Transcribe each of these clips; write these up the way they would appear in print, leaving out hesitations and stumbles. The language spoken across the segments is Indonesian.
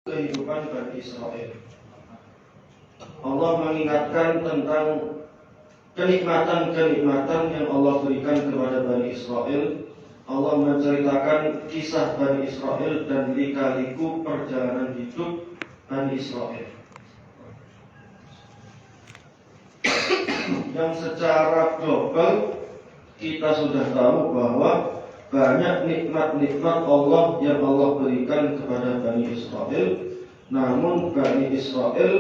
kehidupan Bani Israel. Allah mengingatkan tentang kenikmatan-kenikmatan yang Allah berikan kepada Bani Israel. Allah menceritakan kisah Bani Israel dan lika-liku perjalanan hidup Bani Israel, yang secara global kita sudah tahu bahwa banyak nikmat-nikmat Allah yang Allah berikan kepada Bani Israel. Namun Bani Israel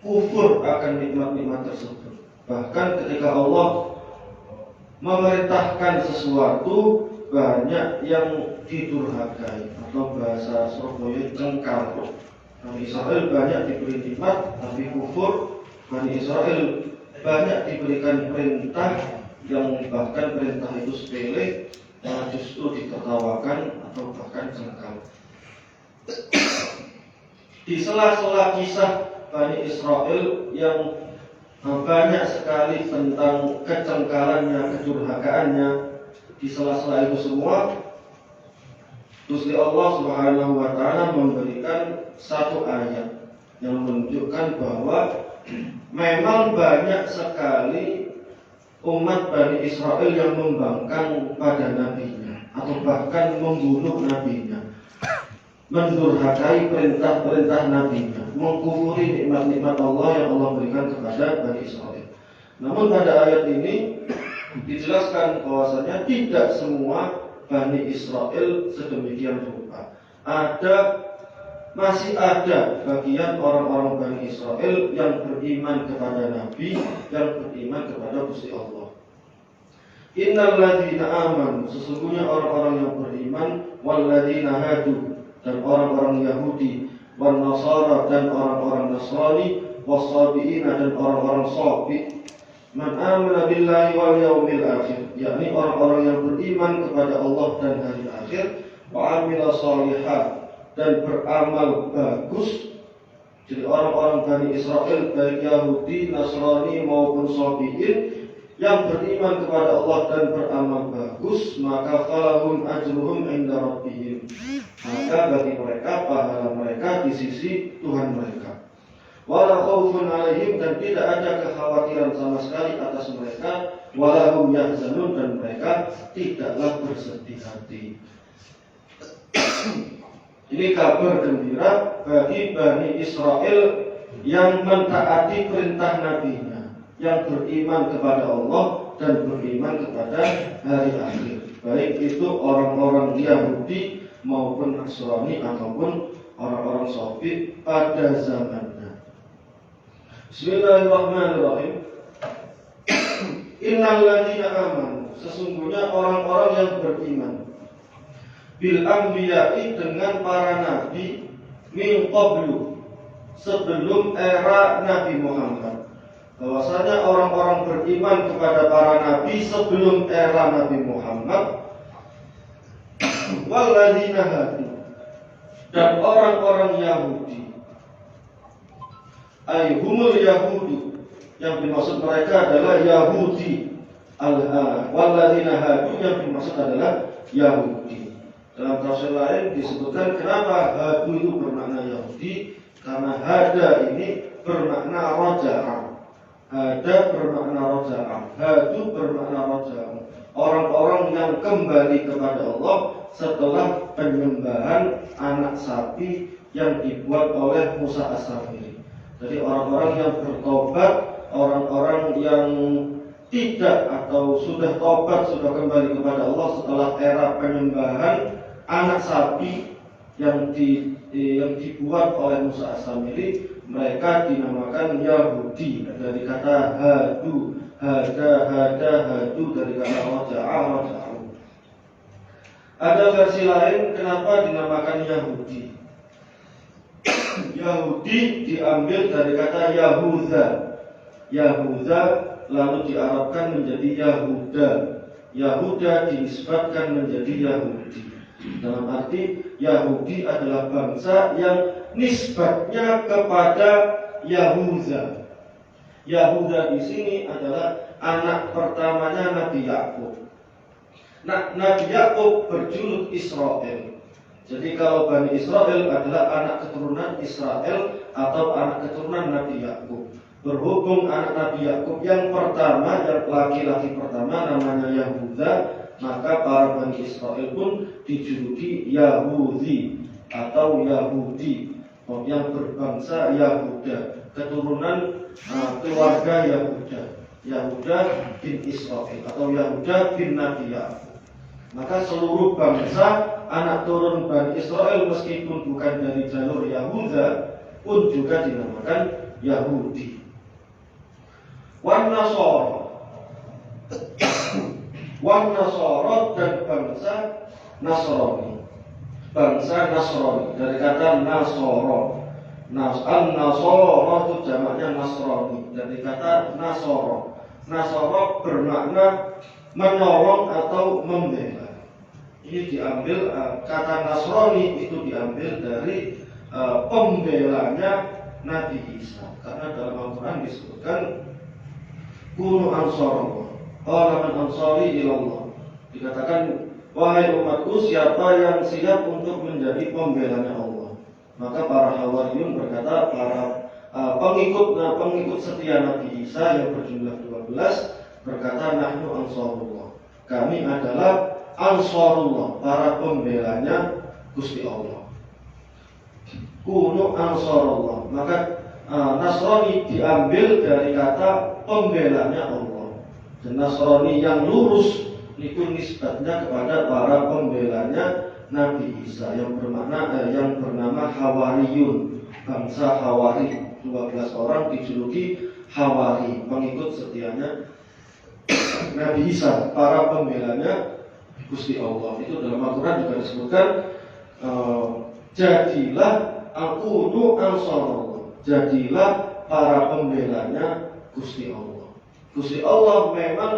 kufur akan nikmat-nikmat tersebut. Bahkan ketika Allah memerintahkan sesuatu, banyak yang didurhakai, atau bahasa Surabaya cengkal. Bani Israel banyak diberi nikmat tapi kufur. Bani Israel banyak diberikan perintah yang bahkan perintah itu sepele, justru ditertawakan atau bahkan jengkal. Di sela-sela kisah Bani Israel yang banyak sekali tentang kecengkalannya, kedurhakaannya, di sela-sela itu semua Gusti Allah Subhanahu wa taala memberikan satu ayat yang menunjukkan bahwa memang banyak sekali umat Bani Israel yang membangkang pada nabinya, atau bahkan membunuh nabinya, mendurhakai perintah-perintah nabinya, mengkufuri nikmat-nikmat Allah yang Allah berikan kepada Bani Israel. Namun pada ayat ini dijelaskan bahwasanya tidak semua Bani Israel sedemikian rupa. Masih ada bagian orang-orang Bani Israel yang beriman kepada Nabi, yang beriman kepada Gusti Allah. Innal ladzina amanu, sesungguhnya orang-orang yang beriman, wal ladzina hadu, dan orang-orang Yahudi, wan Nasara, dan orang-orang Nasrani, was-sabiina, dan orang-orang sabi, man amana billahi wal yaumil akhir, yakni orang-orang yang beriman kepada Allah dan hari akhir, wa amila shalihat, dan beramal bagus. Jadi orang-orang Bani Israel, baik Yahudi, Nasrani maupun Sabi'in, yang beriman kepada Allah dan beramal bagus, maka falahum ajruhum inda rabbihim, maka bagi mereka pahala mereka di sisi Tuhan mereka. Wala khaufun alaihim, dan tidak ada kekhawatiran sama sekali atas mereka. Wala hum yahzanun, dan mereka tidaklah bersedih hati. Ini kabar gembira bagi Bani Israel yang mentaati perintah nabinya, yang beriman kepada Allah dan beriman kepada hari akhir, baik itu orang-orang Yahudi maupun Nasrani ataupun orang-orang Sabi pada zamannya. Bismillahirrahmanirrahim. Innal ladzina amanu, sesungguhnya orang-orang yang beriman, bil anbiya'i, dengan para nabi, min qablu, sebelum era Nabi Muhammad. Bahwasanya orang-orang beriman kepada para nabi sebelum era Nabi Muhammad. Walladzina hadu, dan orang-orang Yahudi, humul yahudu, yang dimaksud mereka adalah Yahudi. Walladzina hadu, yang dimaksud adalah Yahudi. Dalam tafsir lain disebutkan kenapa hadu itu bermakna Yahudi, karena hada ini bermakna raja'ah. Hada bermakna raja'ah, hadu bermakna raja'ah. Orang-orang yang kembali kepada Allah setelah penyembahan anak sapi yang dibuat oleh Musa As-Samiri. Jadi orang-orang yang bertobat, orang-orang yang tidak atau sudah tobat, sudah kembali kepada Allah setelah era penyembahan anak sapi yang dibuat oleh Musa As-Samiri, mereka dinamakan Yahudi dari kata hadu, hadu dari kata raja'ah. Ada versi lain kenapa dinamakan Yahudi. Yahudi diambil dari kata Yahuda. Yahuda lalu diarabkan menjadi Yahuda. Yahuda dinisbatkan menjadi Yahudi. Dalam arti Yahudi adalah bangsa yang nisbatnya kepada Yahuda. Yahuda di sini adalah anak pertamanya Nabi Yakub. Nah, Nabi Yakub berjuluk Israel. Jadi kalau Bani Israel adalah anak keturunan Israel atau anak keturunan Nabi Yakub. Berhubung anak Nabi Yakub yang pertama, yang laki-laki pertama namanya Yahuda, maka para Bani Israel pun dijuluki Yahudi atau Yahudi, yang berbangsa Yahuda, keturunan keluarga Yahuda, Yahuda bin Israel atau Yahuda bin Nabi Yakub. Maka seluruh bangsa anak turun Bani Israel meskipun bukan dari jalur Yahuda pun juga dinamakan Yahudi. Wan Nasara dan bangsa Nasrani. Bangsa Nasrani dari kata Nasara. An-Nasara itu jamaknya Nasrani dari kata Nasara. Nasara bermakna menolong atau membela. Ini diambil kata Nasrani itu diambil dari pembelanya Nabi Isa. Karena dalam Al-Quran disebutkan Kunu ansarullah, qala man ansari ilallah. Dikatakan, wahai umatku, siapa yang siap untuk menjadi pembelanya Allah? Maka para Hawariyun berkata, para pengikut setia Nabi Isa yang berjumlah 12 berkata, nahnu ansarullah, kami adalah ansarullah, para pembelanya Gusti Allah. Kunu ansarullah, maka Nasrani diambil dari kata pembelanya Allah. Dan Nasrani yang lurus itu nisbatnya kepada para pembelanya Nabi Isa yang bernama Hawariyun, bangsa Hawari. 12 orang dijuluki Hawari, pengikut setianya Nabi Isa, para pembelanya Gusti Allah. Itu dalam Al-Quran juga disebutkan, jadilah akunu ansarullah, jadilah para pembelanya Gusti Allah. Gusti Allah memang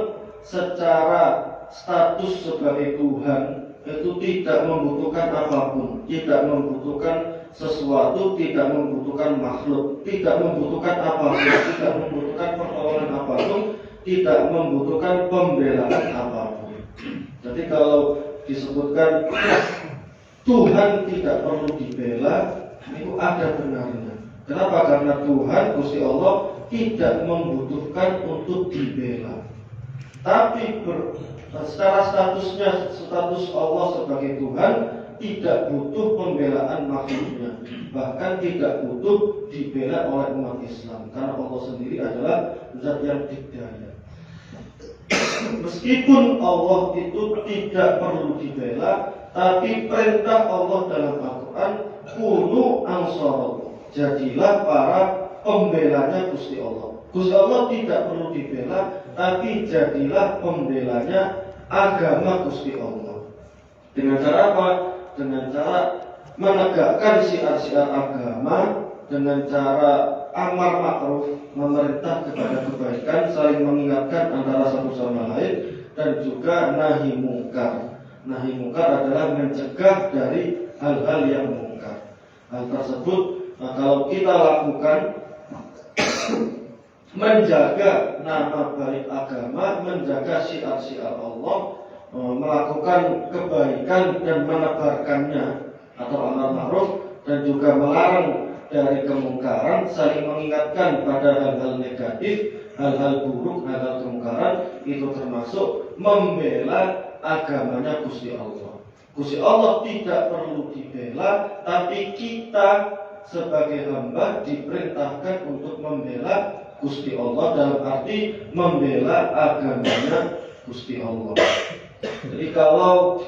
secara status sebagai Tuhan itu tidak membutuhkan apapun, tidak membutuhkan sesuatu, tidak membutuhkan makhluk, tidak membutuhkan apapun, tidak membutuhkan pertolongan apapun, tidak membutuhkan pembelaan apapun. Jadi kalau disebutkan Tuhan tidak perlu dibela, itu ada benarnya. Kenapa? Karena Tuhan, Gusti Allah, tidak membutuhkan untuk dibela. Tapi secara status Allah sebagai Tuhan tidak butuh pembelaan makhluknya, bahkan tidak butuh dibela oleh umat Islam, karena Allah sendiri adalah zat yang dikdaya. Meskipun Allah itu tidak perlu dibela, tapi perintah Allah dalam Al-Quran, kunu ansarullah, jadilah para pembelanya Gusti Allah. Gusti Allah tidak perlu dibela, tapi jadilah pembelanya agama Gusti Allah. Dengan cara apa? Dengan cara menegakkan syiar-syiar agama, dengan cara amar ma'ruf, memerintah kepada kebaikan, saling mengingatkan antara satu sama lain, dan juga nahi mungkar. Nahi mungkar adalah mencegah dari hal-hal yang mungkar. Hal tersebut kalau kita lakukan menjaga nama baik agama, menjaga syiar-syiar Allah, melakukan kebaikan dan menebarkannya atau amar ma'ruf, dan juga melarang dari kemungkaran, saling mengingatkan pada hal-hal negatif, hal-hal buruk, hal-hal kemungkaran, itu termasuk membela agamanya Gusti Allah. Gusti Allah tidak perlu dibela, tapi kita sebagai hamba diperintahkan untuk membela Gusti Allah, dalam arti membela agamanya Gusti Allah. Jadi kalau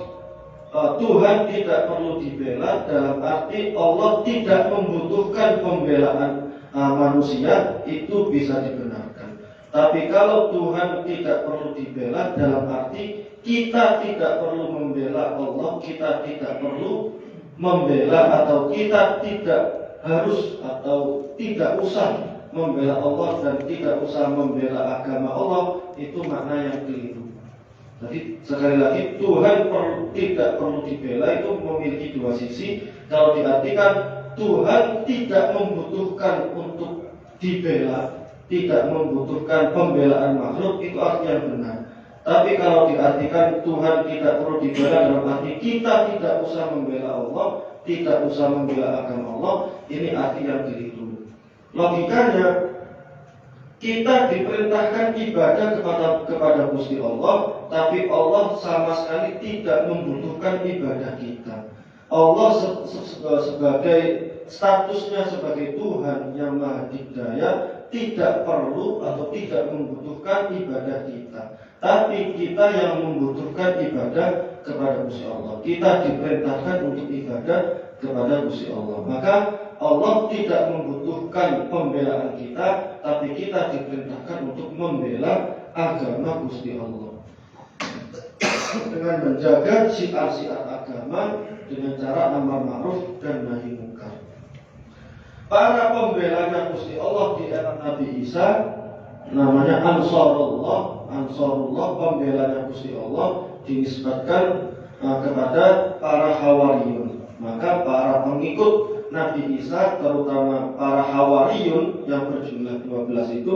Tuhan tidak perlu dibela, dalam arti Allah tidak membutuhkan pembelaan manusia, itu bisa dibenarkan. Tapi kalau Tuhan tidak perlu dibela, dalam arti kita tidak perlu membela Allah, kita tidak perlu membela, atau kita tidak harus atau tidak usah membela Allah dan tidak usah membela agama Allah, itu makna yang keliru. Jadi sekali lagi, Tuhan tidak perlu dibela itu memiliki dua sisi. Kalau diartikan Tuhan tidak membutuhkan untuk dibela, tidak membutuhkan pembelaan makhluk, itu arti yang benar. Tapi kalau diartikan Tuhan tidak perlu dibela dalam arti kita tidak usah membela Allah, tidak usah membela agama Allah, ini arti yang keliru. Logikanya kita diperintahkan ibadah kepada Gusti Allah, tapi Allah sama sekali tidak membutuhkan ibadah kita. Allah sebagai statusnya sebagai Tuhan yang Maha Dikdaya tidak perlu atau tidak membutuhkan ibadah kita. Tapi kita yang membutuhkan ibadah kepada Gusti Allah. Kita diperintahkan untuk ibadah kepada Gusti Allah. Maka Allah tidak membutuhkan pembelaan kita, tapi kita diperintahkan untuk membela agama Gusti Allah dengan menjaga syiar-syiar agama dengan cara amar ma'ruf dan nahi munkar. Para pembelanya Gusti Allah di era Nabi Isa namanya Ansarullah. Ansarullah, pembelanya Gusti Allah, dinisbatkan kepada para Hawariyun. Maka para pengikut Nabi Isa, terutama para Hawariyun yang berjumlah 12 itu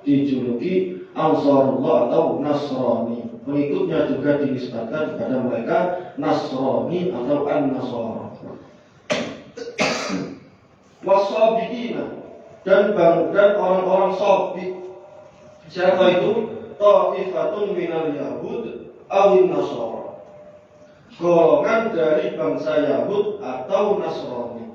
dijuluki Ansarullah atau Nasrani. Pengikutnya juga dinisbatkan kepada mereka Nasrani atau An-Nasara. Wasabiina, dan orang-orang sabik. Siapa itu? Ta'ifatun minal Yahud awin Nasara, golongan dari bangsa Yahud atau Nasrani.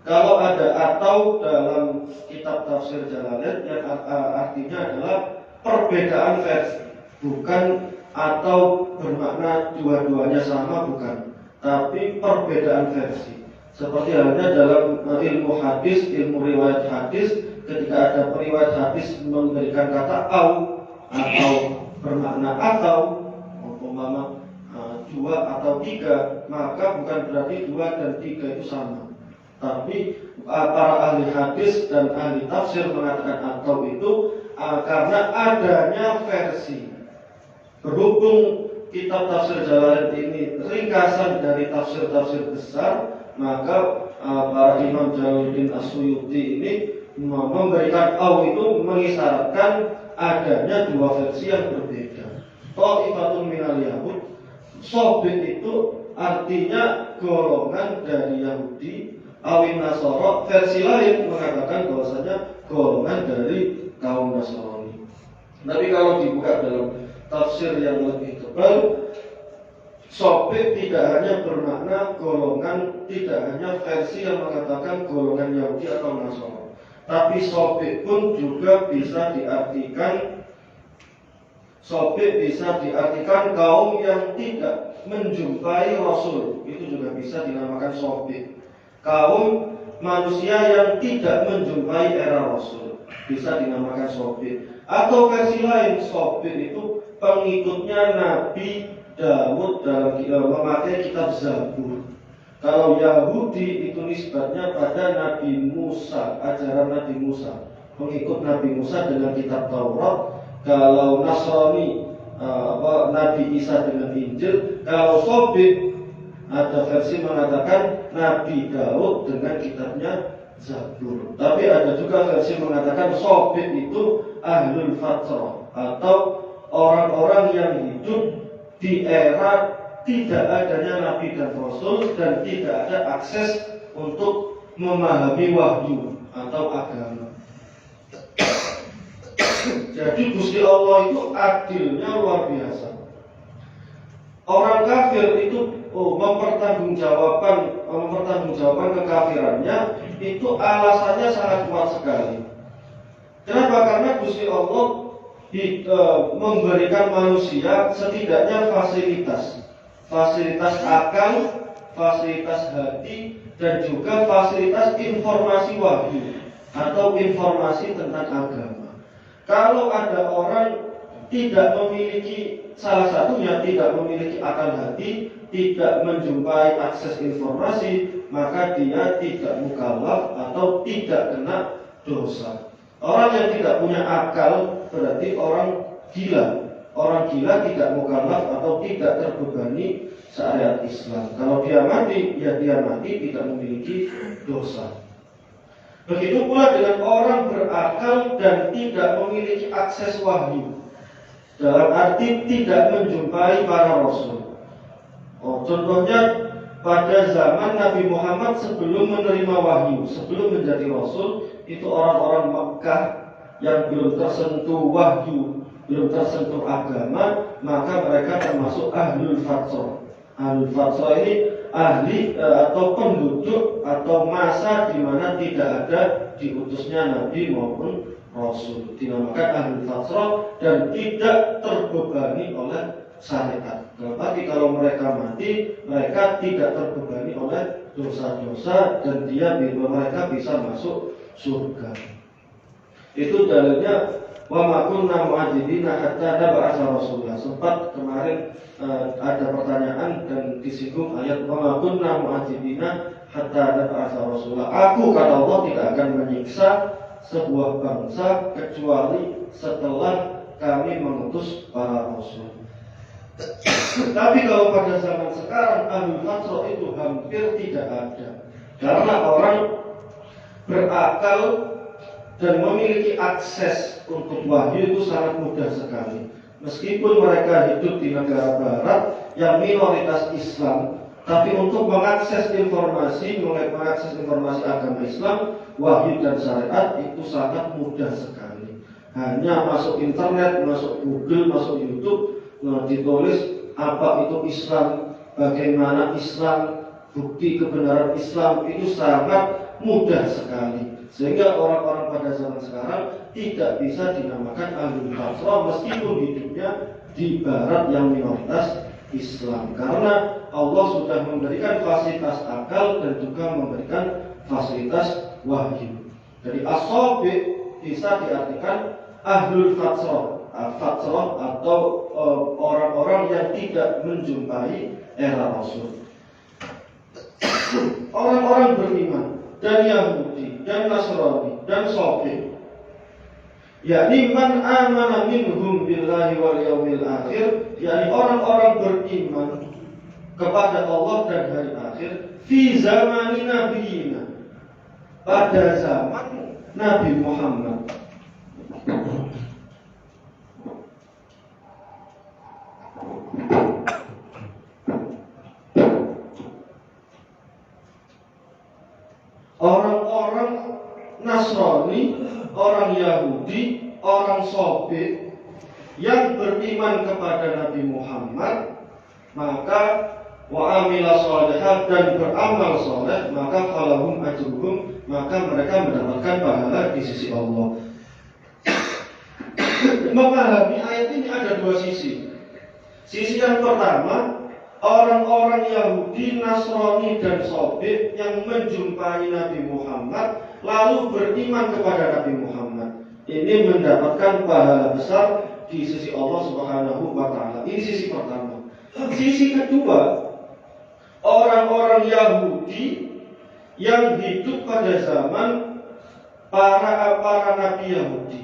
Kalau ada atau dalam kitab tafsir Jalalain yang artinya adalah perbedaan versi, bukan atau bermakna dua-duanya sama, bukan, tapi perbedaan versi. Seperti halnya dalam ilmu hadis, ilmu riwayat hadis, ketika ada periwayat hadis memberikan kata atau bermakna atau umpama 2 atau 3, maka bukan berarti 2 dan 3 itu sama. Tapi para ahli hadis dan ahli tafsir mengatakan atau itu karena adanya versi. Berhubung kitab tafsir Jalalain ini ringkasan dari tafsir-tafsir besar, maka para Imam Jalaluddin As-Suyuti ini memberikan itu mengisyaratkan adanya 2 versi yang berbeda. Ta'ifatun minal Yahud, sobit itu artinya golongan dari Yahudi, awin Nasara, versi lain mengatakan bahwasanya golongan dari kaum Nasrani. Tapi kalau dibuka dalam tafsir yang lebih tebal, sobit tidak hanya bermakna golongan, tidak hanya versi yang mengatakan golongan Yahudi atau Nasara, tapi sobit pun juga bisa diartikan kaum yang tidak menjumpai Rasul, itu juga bisa dinamakan sobit. Kaum manusia yang tidak menjumpai era Rasul bisa dinamakan sobit. Atau versi lain, sobit itu pengikutnya Nabi Daud dalam memakai kitab Zabur. Kalau Yahudi itu nisbatnya pada Nabi Musa, ajaran Nabi Musa, pengikut Nabi Musa dengan kitab Taurat. Kalau Nasrani Nabi Isa dengan Injil. Kalau sobit ada versi mengatakan Nabi Daud dengan kitabnya Zabur. Tapi ada juga versi mengatakan sobit itu ahlul fatrah atau orang-orang yang hidup di era tidak adanya Nabi dan Rasul dan tidak ada akses untuk memahami wahyu atau agama. Jadi Gusti Allah itu adilnya luar biasa. Orang kafir itu mempertanggungjawabkan kekafirannya itu alasannya sangat kuat sekali. Kenapa? Karena Gusti Allah memberikan manusia setidaknya fasilitas akal, fasilitas hati, dan juga fasilitas informasi wahyu atau informasi tentang agama. Kalau ada orang tidak memiliki, salah satunya tidak memiliki akal hati, tidak menjumpai akses informasi, maka dia tidak mukallaf atau tidak kena dosa. Orang yang tidak punya akal berarti orang gila. Orang gila tidak mukallaf atau tidak terbebani syariat Islam. Kalau dia mati, ya dia mati tidak memiliki dosa. Begitu pula dengan orang berakal dan tidak memiliki akses wahyu. dalam arti tidak menjumpai para rasul. Contohnya pada zaman Nabi Muhammad sebelum menerima wahyu, sebelum menjadi rasul, itu orang-orang Mekkah yang belum tersentuh wahyu, belum tersentuh agama, maka mereka termasuk ahlul fatrah. Ahlul fatrah ini ahli atau penduduk atau masa di mana tidak ada diutusnya Nabi maupun Rasul, dinamakan ahlul fatrah dan tidak terbebani oleh syariat. Tapi kalau mereka mati, mereka tidak terbebani oleh dosa-dosa dan mereka bisa masuk surga. Itu dalilnya wa ma kunna mu'adzibina hatta nab'atsa rasula. Sempat kemarin ada pertanyaan dan disinggung ayat wa ma kunna mu'adzibina hatta nab'atsa rasula. Aku kata Allah tidak akan menyiksa sebuah bangsa kecuali setelah kami mengutus para rasul. Tapi kalau pada zaman sekarang ahlul fatrah itu hampir tidak ada, karena orang berakal dan memiliki akses untuk wahyu itu sangat mudah sekali. Meskipun mereka hidup di negara barat yang minoritas Islam, tapi untuk mengakses informasi agama Islam, wahyu dan syariat itu sangat mudah sekali. Hanya masuk internet, masuk Google, masuk YouTube, ditulis apa itu Islam, bagaimana Islam, bukti kebenaran Islam, itu sangat mudah sekali. Sehingga orang-orang pada zaman sekarang tidak bisa dinamakan ahlul fatrah meskipun hidupnya di barat yang minoritas Islam, karena Allah sudah memberikan fasilitas akal dan juga memberikan fasilitas wahyu. Jadi as-sabiq bisa diartikan ahlul fatrah atau orang-orang yang tidak menjumpai era Rasul. Orang-orang beriman dan Yahudi dan Nasrani dan Sabi, yakni man amana minhum billahi wal yaumil akhir, yakni orang-orang beriman kepada Allah dan hari akhir, fi zamani nabiyina, pada zaman Nabi Muhammad. Orang-orang Nasrani, orang Yahudi, orang Sabi yang beriman kepada Nabi Muhammad, maka wa amila shalihat dan beramal saleh, maka falahum ajruhum, maka mereka mendapatkan pahala di sisi Allah. Memahami ayat ini ada dua sisi. Sisi yang pertama, orang-orang Yahudi, Nasrani dan Sabi yang menjumpai Nabi Muhammad lalu beriman kepada Nabi Muhammad, ini mendapatkan pahala besar di sisi Allah Subhanahu wa taala. Ini sisi pertama. Sisi kedua, orang-orang Yahudi yang hidup pada zaman para nabi Yahudi,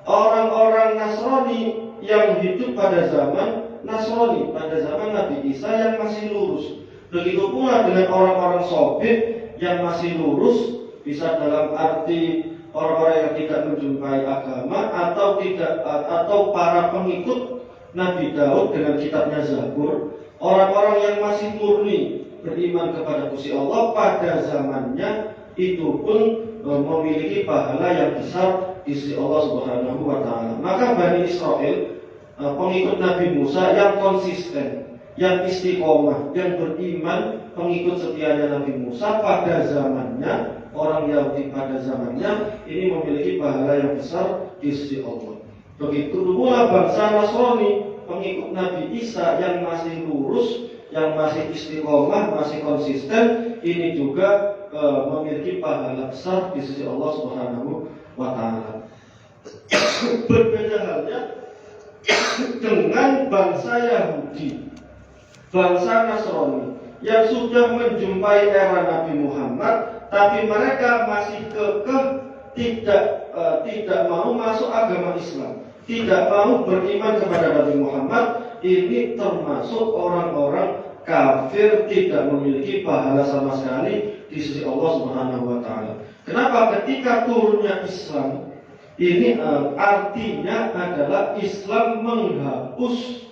orang-orang Nasrani yang hidup pada zaman Nasrani, pada zaman Nabi Isa yang masih lurus. Begitu pula dengan orang-orang Sabi yang masih lurus, bisa dalam arti orang-orang yang tidak menjumpai agama atau para pengikut Nabi Daud dengan kitabnya Zabur, orang-orang yang masih murni beriman kepada Gusti Allah pada zamannya itu pun memiliki pahala yang besar di sisi Allah Subhanahu wa taala. Maka Bani Israel, pengikut Nabi Musa yang konsisten, yang istiqomah, yang beriman, pengikut setianya Nabi Musa pada zamannya, orang Yahudi pada zamannya, ini memiliki pahala yang besar di sisi Allah. Begitu pula bangsa Nasrani, pengikut Nabi Isa yang masih lurus, yang masih istiqomah, masih konsisten, ini juga memiliki pahala besar di sisi Allah Subhanahu wa taala. Berbeda halnya dengan bangsa Yahudi, bangsa Nasrani yang sudah menjumpai era Nabi Muhammad, tapi mereka masih kekeh tidak mau masuk agama Islam, tidak mau beriman kepada Nabi Muhammad. Ini termasuk orang-orang kafir, tidak memiliki pahala sama sekali di sisi Allah Subhanahu wa taala. Kenapa? Ketika turunnya Islam, Ini artinya adalah Islam menghapus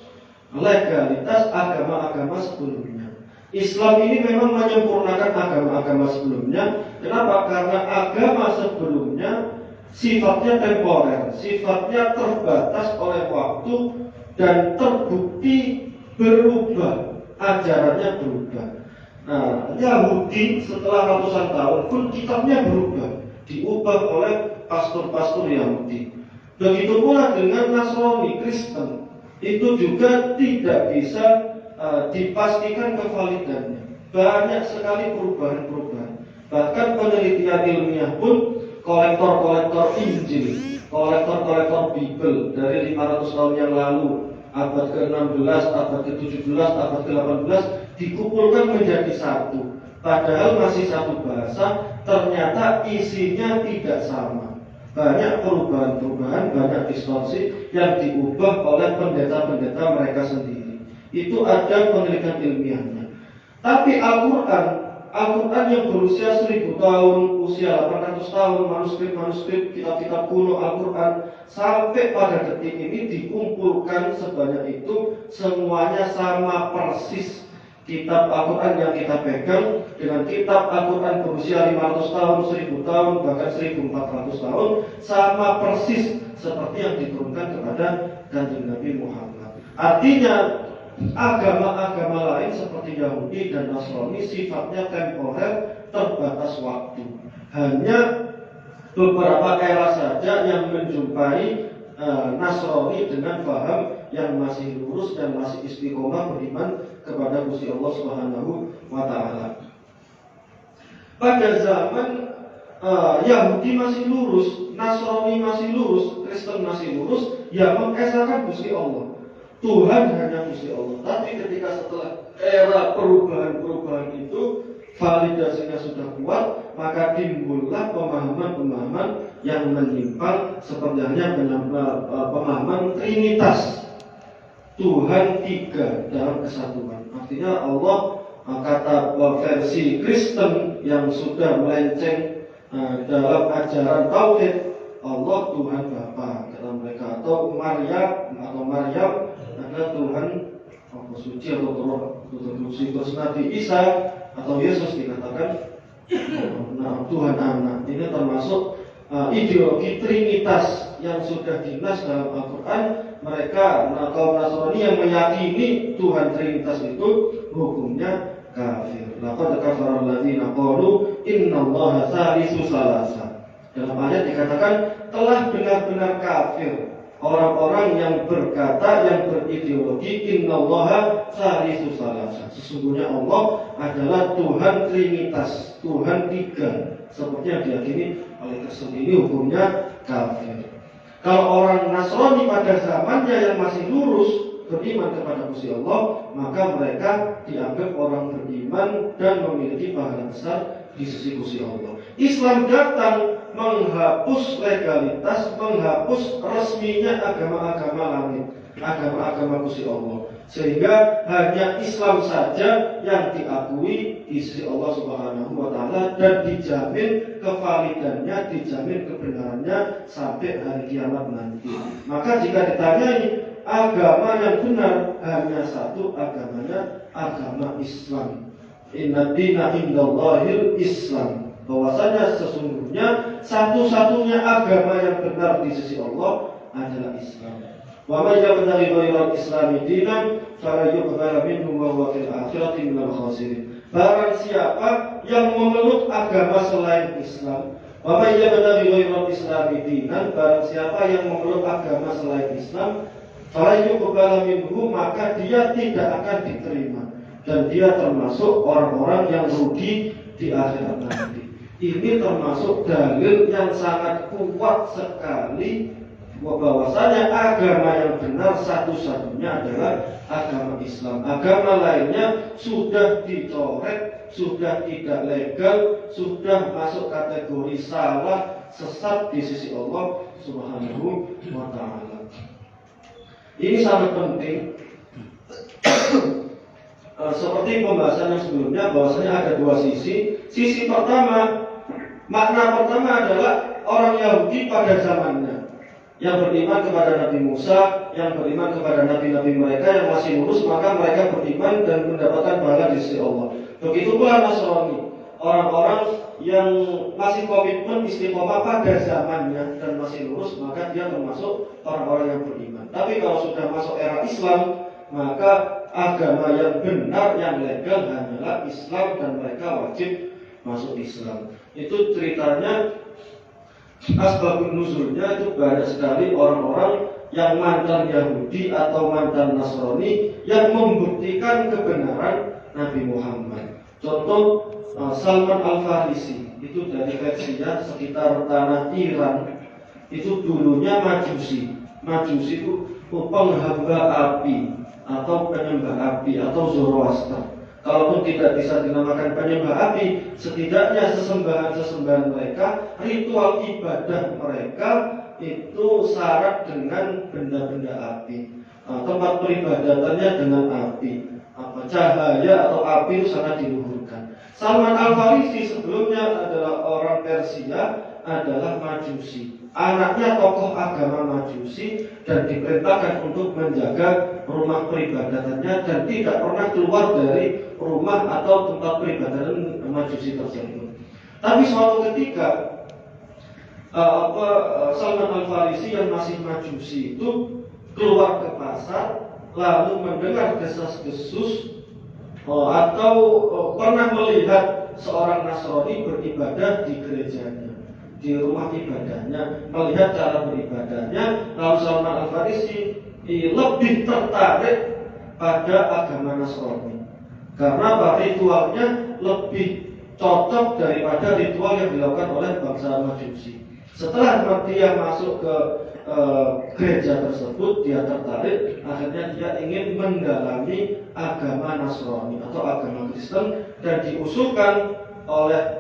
legalitas agama-agama sebelumnya. Islam ini memang menyempurnakan agama-agama sebelumnya. Kenapa? Karena agama sebelumnya sifatnya temporer, sifatnya terbatas oleh waktu dan terbukti berubah, ajarannya berubah. Nah, Yahudi setelah ratusan tahun pun kitabnya berubah, diubah oleh pastor-pastor Yahudi. Begitu pula dengan Nasrani, Kristen, itu juga tidak bisa dipastikan kevalidannya. Banyak sekali perubahan-perubahan. Bahkan penelitian ilmiah pun kolektor-kolektor Injil, kolektor-kolektor Bible dari 500 tahun yang lalu, abad ke-16, abad ke-17, abad ke-18 dikumpulkan menjadi satu. Padahal masih satu bahasa, ternyata isinya tidak sama. Banyak perubahan-perubahan, banyak distorsi yang diubah oleh pendeta-pendeta mereka sendiri. Itu ada penelitian ilmiahnya. Tapi Al-Quran yang berusia 1000 tahun, usia 800 tahun, manuskrip-manuskrip, kitab-kitab kuno Al-Quran, sampai pada detik ini dikumpulkan sebanyak itu, semuanya sama persis. Kitab Al-Quran yang kita pegang dengan kitab Al-Quran berusia 500 tahun, 1000 tahun, bahkan 1400 tahun, sama persis seperti yang diturunkan kepada Kanjeng Nabi Muhammad. Artinya agama-agama lain seperti Yahudi dan Nasrani sifatnya temporer, terbatas waktu. Hanya beberapa era saja yang menjumpai Nasrani dengan paham yang masih lurus dan masih istiqomah beriman kepada Gusti Allah Subhanahu wa taala. Pada zaman Yahudi masih lurus, Nasrani masih lurus, Kristen masih lurus, yang mengesahkan Gusti Allah. Tuhan hanya Gusti Allah. Tapi ketika setelah era perubahan-perubahan itu validasinya sudah kuat, maka timbullah pemahaman-pemahaman yang menyimpang, seperti halnya pemahaman Trinitas, Tuhan tiga dalam kesatuan. Artinya Allah, kata versi Kristen yang sudah melenceng dalam ajaran tauhid, Allah Tuhan Bapa kata mereka, atau Maryam adalah Tuhan suci atau Tuhan suci. Terus Nabi Isa atau Yesus dikatakan Tuhan Anak. Ini termasuk ideologi Trinitas yang sudah dinas dalam Al-Quran. Mereka kaum Nasrani yang meyakini Tuhan Trinitas itu hukumnya kafir. Laqad kafara alladziina qalu innallaha tsalitsu tsalasa. Dalam ayat dikatakan telah benar-benar kafir orang-orang yang berkata, yang berideologi innallaha tsalitsu tsalasa. Sesungguhnya Allah adalah Tuhan Trinitas, Tuhan tiga, seperti yang diyakini oleh Kristen. Ini hukumnya kafir. Kalau orang Nasrani pada zamannya yang masih lurus beriman kepada Gusti Allah, maka mereka dianggap orang beriman dan memiliki pahala besar di sisi Gusti Allah. Islam datang menghapus legalitas, menghapus resminya agama-agama langit, agama-agama Gusti Allah, sehingga hanya Islam saja yang diakui di sisi Allah Subhanahu wa taala dan dijamin kevalidannya, dijamin kebenarannya sampai hari kiamat nanti. Maka jika ditanyai agama yang benar hanya satu, agamanya agama Islam. Inna dina indallahil Islam. Bahwasanya sesungguhnya satu-satunya agama yang benar di sisi Allah adalah Islam. Wa may yabtaghi ghairal islami dinan fala yuqbal minhu wa huwa fil akhirati minal khasirin. Barang siapa yang memeluk agama selain Islam, wa may yabtaghi ghairal islami dinan, barang siapa yang memeluk agama selain Islam, fala yuqbal minhu, maka dia tidak akan diterima dan dia termasuk orang-orang yang rugi di akhirat nanti. Ini termasuk dalil yang sangat kuat sekali bahwasanya agama yang benar satu-satunya adalah agama Islam. Agama lainnya sudah dicoret, sudah tidak legal, sudah masuk kategori salah, sesat di sisi Allah Subhanahu wa taala. Ini sangat penting. Seperti pembahasan yang sebelumnya, bahwasanya ada dua sisi. Sisi pertama, makna pertama adalah orang Yahudi pada zamannya. yang beriman kepada Nabi Musa, yang beriman kepada nabi-nabi mereka yang masih lurus, maka mereka beriman dan mendapatkan pahala di sisi Allah. Begitu pula Nasrani, orang-orang yang masih komitmen istiqomah pada zamannya dan masih lurus, maka dia termasuk orang-orang yang beriman. Tapi kalau sudah masuk era Islam, maka agama yang benar, yang legal hanyalah Islam dan mereka wajib masuk Islam. Itu ceritanya. Asbabun nuzulnya itu banyak sekali orang-orang yang mantan Yahudi atau mantan Nasrani yang membuktikan kebenaran Nabi Muhammad. Contoh Salman Al-Farisi, itu dari Persia sekitar tanah Iran. Itu dulunya Majusi. Majusi itu penghamba api atau penyembah api atau Zoroaster. Kalaupun tidak bisa dinamakan penyembah api, setidaknya sesembahan-sesembahan mereka, ritual ibadah mereka itu syarat dengan benda-benda api. Tempat peribadatannya dengan api. Cahaya atau api itu sangat diluhurkan. Salman Al-Farisi sebelumnya adalah orang Persia, adalah Majusi. Anaknya tokoh agama Majusi dan diperintahkan untuk menjaga rumah peribadatannya dan tidak pernah keluar dari rumah atau tempat peribadatan Majusi tersebut. Tapi suatu ketika Salman Al-Farisi yang masih Majusi itu keluar ke pasar, lalu mendengar desas-desus atau pernah melihat seorang Nasrani beribadah di gerejanya, di rumah ibadahnya, melihat cara beribadahnya. Lalu Salman Al-Farisi lebih tertarik pada agama Nasrani karena ritualnya lebih cocok daripada ritual yang dilakukan oleh bangsa Majusi. Setelah dia masuk ke gereja tersebut, dia tertarik, akhirnya dia ingin mendalami agama Nasrani atau agama Kristen, dan diusulkan oleh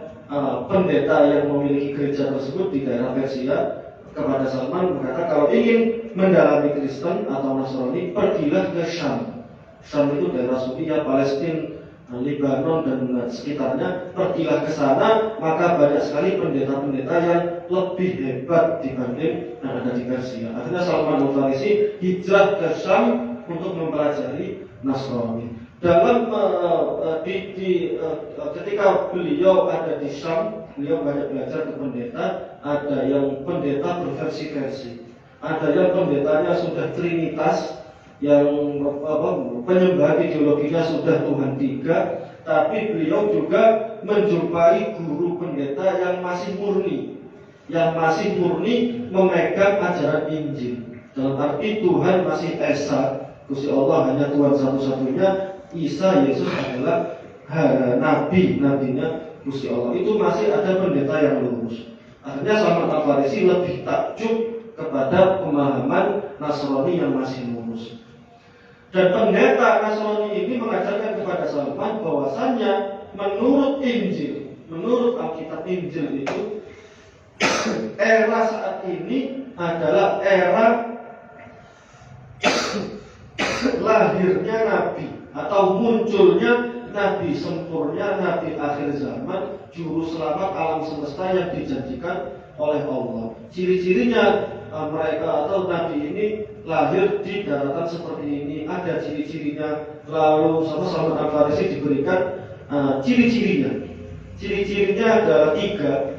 pendeta yang memiliki gereja tersebut di daerah Persia kepada Salman, berkata kalau ingin mendalami Kristen atau Nasrani, pergilah ke Syam. Syam itu daerah Suriah, Palestina, Lebanon dan sekitarnya. Pergilah ke sana, maka banyak sekali pendeta-pendeta yang lebih hebat dibanding yang ada di Persia. Akhirnya Salman Al-Farisi hijrah ke Syam untuk mempelajari Nasrani. Dalam ketika beliau ada di Syam, beliau banyak belajar ke pendeta. Ada yang pendeta berversi-versi, ada yang pendetanya sudah Trinitas, yang penyembahan ideologinya sudah Tuhan tiga. Tapi beliau juga menjumpai guru pendeta yang masih murni, memegang ajaran Injil. Dalam arti Tuhan masih Esa, Gusti Allah hanya Tuhan satu-satunya. Isa Yesus adalah nabinya Gusti Allah. Itu masih ada pendeta yang lurus. Akhirnya Salman Al-Farisi lebih takjub kepada pemahaman Nasrani yang masih lurus. Dan pendeta Nasrani ini mengajarkan kepada Salman bahwasannya menurut Injil, menurut Alkitab Injil itu era saat ini adalah era lahirnya Nabi atau munculnya Nabi sempurna, Nabi akhir zaman, juru selamat alam semesta yang dijanjikan oleh Allah. Ciri-cirinya mereka atau Nabi ini lahir di daratan seperti ini, ada ciri-cirinya. Lalu Salman Al-Farisi diberikan ciri-cirinya. Ciri-cirinya adalah 3.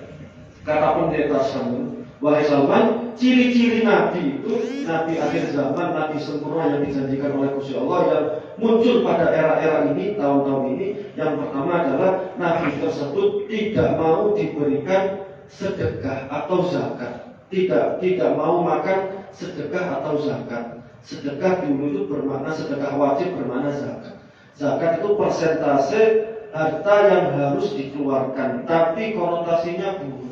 Kata pendeta Salman, wahai Salman, ciri-ciri Nabi itu, Nabi akhir zaman, Nabi sempurna yang dijanjikan oleh Gusti Allah yang muncul pada era-era ini, tahun-tahun ini. Yang pertama adalah Nabi tersebut tidak mau diberikan sedekah atau zakat, tidak mau makan sedekah atau zakat. Sedekah dulu itu bermakna sedekah wajib, bermakna zakat. Zakat itu persentase harta yang harus dikeluarkan, tapi konotasinya buruk.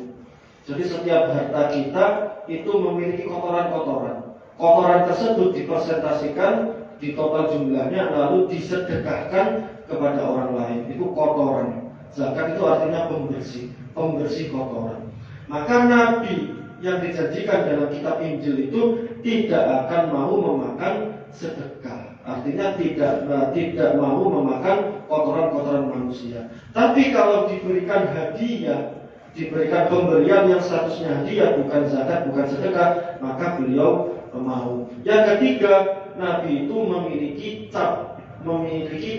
Jadi setiap harta kita itu memiliki kotoran-kotoran. Kotoran tersebut dipresentasikan di total jumlahnya, lalu disedekahkan kepada orang lain. Itu kotoran. Zakat itu artinya pembersih kotoran. Maka Nabi yang dijanjikan dalam kitab Injil itu tidak akan mau memakan sedekah. Artinya tidak mau memakan kotoran-kotoran manusia. Tapi kalau diberikan hadiah diberikan pemberian yang statusnya hadiah, bukan zakat, bukan sedekah, maka beliau mau. Yang ketiga, Nabi itu memiliki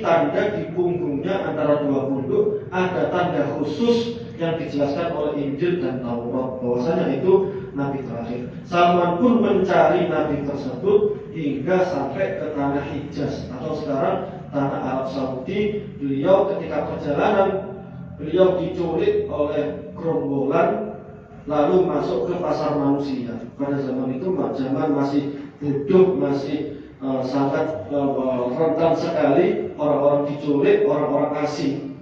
tanda di punggungnya antara dua punduk, ada tanda khusus yang dijelaskan oleh Injil dan Taurat, bahwasanya itu Nabi terakhir. Salman pun mencari Nabi tersebut hingga sampai ke tanah Hijaz atau sekarang tanah Arab Saudi. Beliau ketika perjalanan, beliau diculik oleh gerombolan lalu masuk ke pasar manusia. Pada zaman itu zaman masih bodoh, masih sangat rentan sekali orang-orang diculik, orang-orang asing.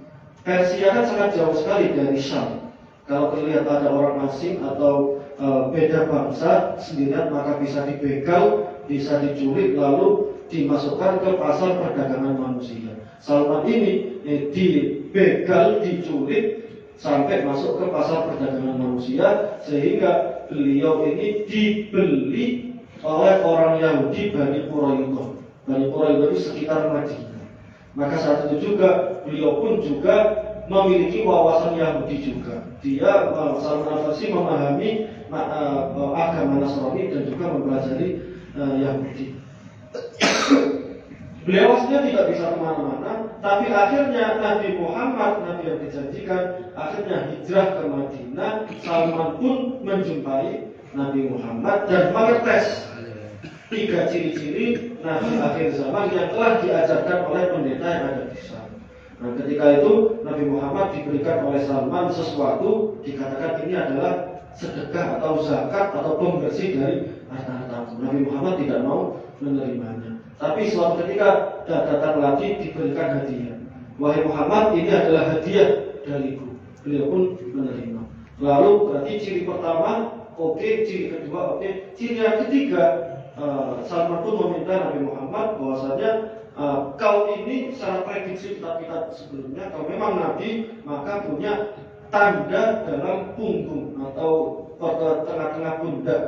Persia kan sangat jauh sekali dari Syam. Kalau terlihat ada orang asing atau beda bangsa sendirian, maka bisa dibegal, bisa diculik, lalu dimasukkan ke pasar perdagangan manusia. Salman ini dibegal, diculik, sampai masuk ke pasar perdagangan manusia, sehingga beliau ini dibeli oleh orang Yahudi Bani Quraidah. Bani Quraidah itu sekitar Madinah. Maka saat itu juga beliau pun juga memiliki wawasan Yahudi juga. Dia Salman Al-Farsi memahami agama Nasrani dan juga mempelajari Yahudi. Beliau aslinya tidak bisa kemana-mana, tapi akhirnya Nabi Muhammad, Nabi yang dijanjikan, akhirnya hijrah ke Madinah. Salman pun menjumpai Nabi Muhammad dan mengetes 3 ciri-ciri Nabi akhir zaman yang telah diajarkan oleh pendeta yang ada di sana. Nah, ketika itu Nabi Muhammad diberikan oleh Salman sesuatu, dikatakan ini adalah sedekah atau zakat atau pembersih dari harta-hartamu. Nabi Muhammad tidak mau menerimanya. Tapi suatu ketika datang lagi diberikan hadiah. Wahai Muhammad, ini adalah hadiah dariku. Beliau pun menerima. Lalu berarti ciri pertama oke, ciri kedua oke, ciri yang ketiga Salman pun meminta Nabi Muhammad bahwasanya kau ini secara prediksi kitab-kitab sebelumnya, kalau memang Nabi maka punya tanda dalam punggung atau tengah-tengah pundak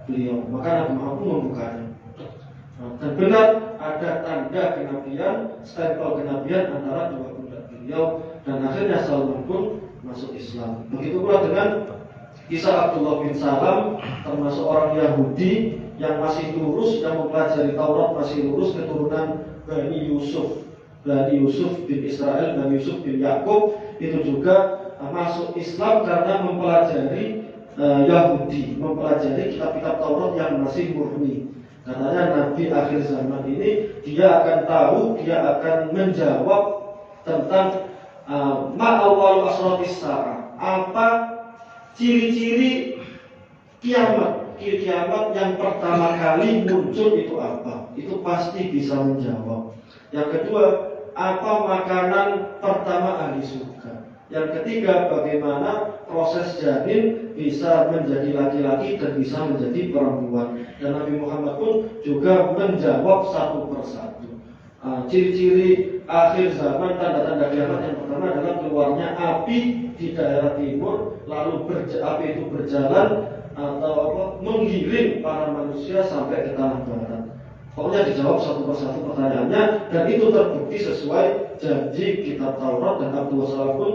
beliau. Maka Nabi Muhammad pun membukanya. Dan benar ada tanda kenabian, stempel kenabian antara dua pundak beliau, dan akhirnya Salman pun masuk Islam. Begitu pula dengan kisah Abdullah bin Salam, termasuk orang Yahudi yang masih lurus, yang mempelajari Taurat, masih lurus, keturunan Bani Yusuf bin Israel, Bani Yusuf bin Yakub, itu juga masuk Islam karena mempelajari Yahudi, mempelajari kitab-kitab Taurat yang masih murni. Katanya Nabi akhir zaman ini dia akan tahu, dia akan menjawab tentang ma'awal asratis sa'ah, apa ciri-ciri kiamat yang pertama kali muncul itu apa? Itu pasti bisa menjawab. Yang kedua, apa makanan pertama ahli surga? Yang ketiga, bagaimana proses janin bisa menjadi laki-laki dan bisa menjadi perempuan. Dan Nabi Muhammad pun juga menjawab satu persatu. Ciri-ciri akhir zaman, tanda-tanda kiamat yang pertama adalah keluarnya api di daerah timur, lalu api itu berjalan atau menggiring para manusia sampai ke tanah barat. Pokoknya dijawab satu persatu pertanyaannya, dan itu terbukti sesuai janji kitab Taurat, dan Abdullah Salam pun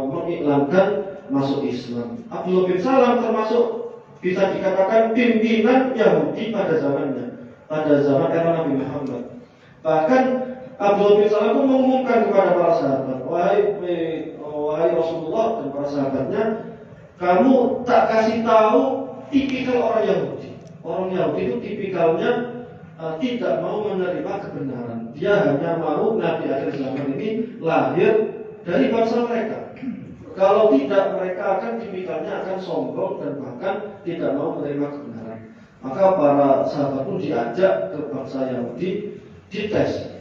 mengiklankan masuk Islam. Abdullah bin Salam termasuk bisa dikatakan pimpinan Yahudi pada zamannya, pada zaman era Nabi Muhammad. Bahkan Abdullah bin Salam pun mengumumkan kepada para sahabat, wahai Rasulullah dan para sahabatnya, kamu tak kasih tahu tipikal orang Yahudi. Orang Yahudi itu tipikalnya tidak mau menerima kebenaran. Dia hanya mau Nabi akhir zaman ini lahir dari bangsa mereka. Kalau tidak, mereka akan tipikalnya akan sombong dan bahkan tidak mau menerima kebenaran. Maka para sahabat pun diajak ke bangsa Yahudi dites.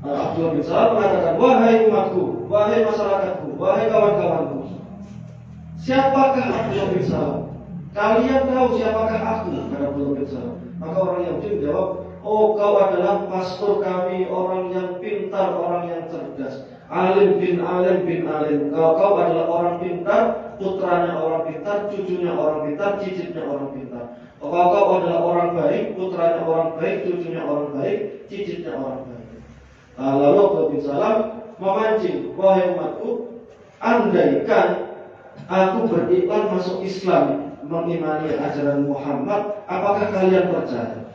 Abdullah bin Salam mengatakan, wahai umatku, wahai masyarakatku, wahai kawan-kawanku, siapakah Abdullah bin Salam? Kalian tahu siapakah aku? Kata Abdullah bin Salam. Maka orang Yahudi menjawab, oh, kau adalah pastor kami, orang yang pintar, orang yang cerdas, alim bin alim. Kau adalah orang pintar, putranya orang pintar, cucunya orang pintar, cicitnya orang pintar. Kau adalah orang baik, putranya orang baik, cucunya orang baik, cicitnya orang baik. Lalu Abdullah bin Salam memancing, wahai umatku, andaikan aku beriman masuk Islam, mengimani ajaran Muhammad, apakah kalian percaya?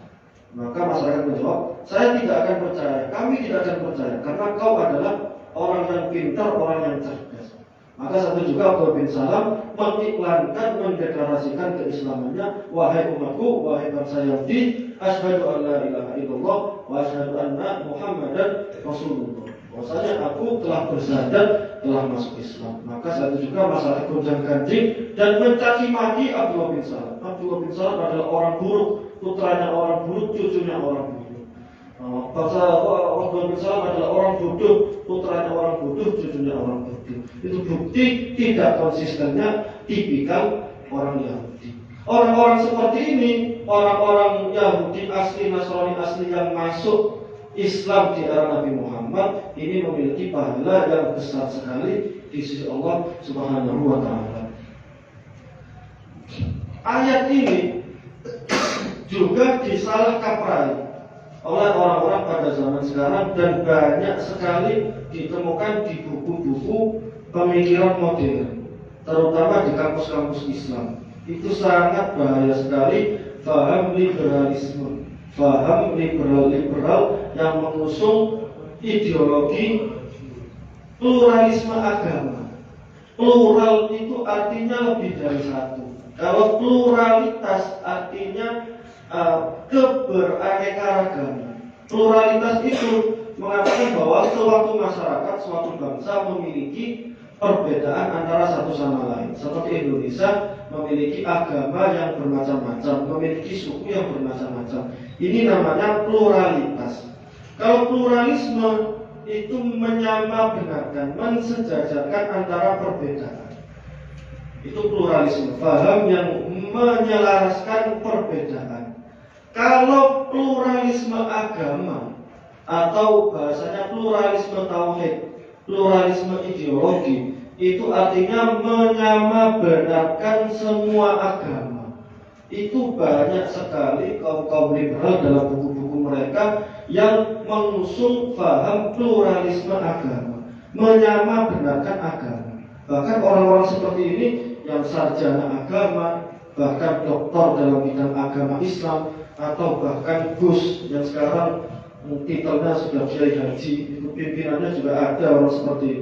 Maka masyarakat menjawab, saya tidak akan percaya, kami tidak akan percaya, karena kau adalah orang yang pintar, orang yang cerdas. Maka satu juga Abdullah bin Salam mengiklankan, mendeklarasikan keislamannya, wahai umatku, wahai bangsa Yahudi, asyhadu an la ilaha illallah wa asyhadu anna Muhammadan Rasulullah. Bahwasanya aku telah bersyahadat, telah masuk Islam. Maka satu juga masalah gonjang-ganjing dan mencaci maki Abdullah bin Salam. Abdullah bin Salam adalah orang buruk, putranya orang buruk, cucunya orang buruk. Abdullah bin Salam adalah orang bodoh, putranya orang bodoh, cucunya orang bodoh. Itu bukti tidak konsistennya tipikal orang Yahudi. Orang-orang seperti ini, orang-orang Yahudi asli, Nasrani asli yang masuk Islam di era Nabi Muhammad ini memiliki pahala yang besar sekali di sisi Allah Subhanahu wa taala. Ayat ini juga disalah kaprai oleh orang-orang pada zaman sekarang dan banyak sekali ditemukan di buku-buku pemikiran modern, terutama di kampus-kampus Islam. Itu sangat bahaya sekali paham liberalisme, paham liberal yang mengusung ideologi pluralisme agama. Plural itu artinya lebih dari satu. Kalau pluralitas artinya keberaneka-ragaman. Pluralitas itu mengatakan bahwa suatu masyarakat, suatu bangsa memiliki perbedaan antara satu sama lain. Seperti Indonesia memiliki agama yang bermacam-macam, memiliki suku yang bermacam-macam. Ini namanya pluralitas. Kalau pluralisme itu menyamabenarkan, mensejajarkan antara perbedaan. Itu pluralisme, paham yang menyelaraskan perbedaan. Kalau pluralisme agama atau bahasanya pluralisme tauhid, pluralisme ideologi, itu artinya menyamabenarkan semua agama. Itu banyak sekali kaum liberal dalam buku-buku mereka yang mengusung paham pluralisme agama, menyamabenarkan agama. Bahkan orang-orang seperti ini yang sarjana agama, bahkan doktor dalam bidang agama Islam, atau bahkan Gus yang sekarang titelnya sudah Kiai Haji, itu pimpinannya juga ada orang seperti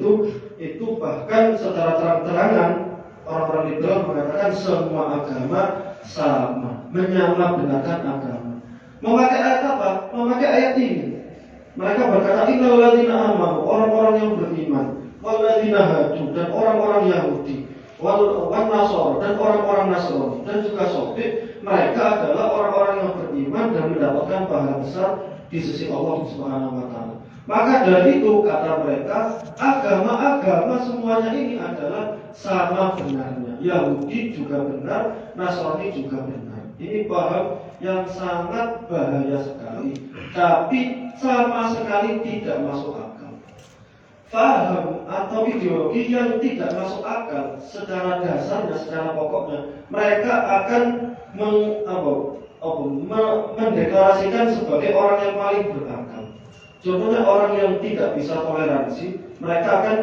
itu bahkan secara terang-terangan orang-orang liberal mengatakan semua agama sama, menyamabenarkan agama. Memakai ayat apa? Memakai ayat ini. Mereka berkata, innal ladzina amanu, orang-orang yang beriman, wal ladzina hadu, dan orang-orang Yahudi, wal nasara, dan orang-orang Nasrani, dan juga Sofi, mereka adalah orang-orang yang beriman dan mendapatkan pahala besar di sisi Allah Subhanahu wa taala. Maka dari itu kata mereka, agama-agama semuanya ini adalah sama benarnya. Yahudi juga benar, Nasrani juga benar. Ini paham yang sangat bahaya sekali, tapi sama sekali tidak masuk akal. Paham atau ideologi yang tidak masuk akal secara dasarnya, secara pokoknya, mereka akan mendeklarasikan sebagai orang yang paling berakal. Contohnya orang yang tidak bisa toleransi, mereka akan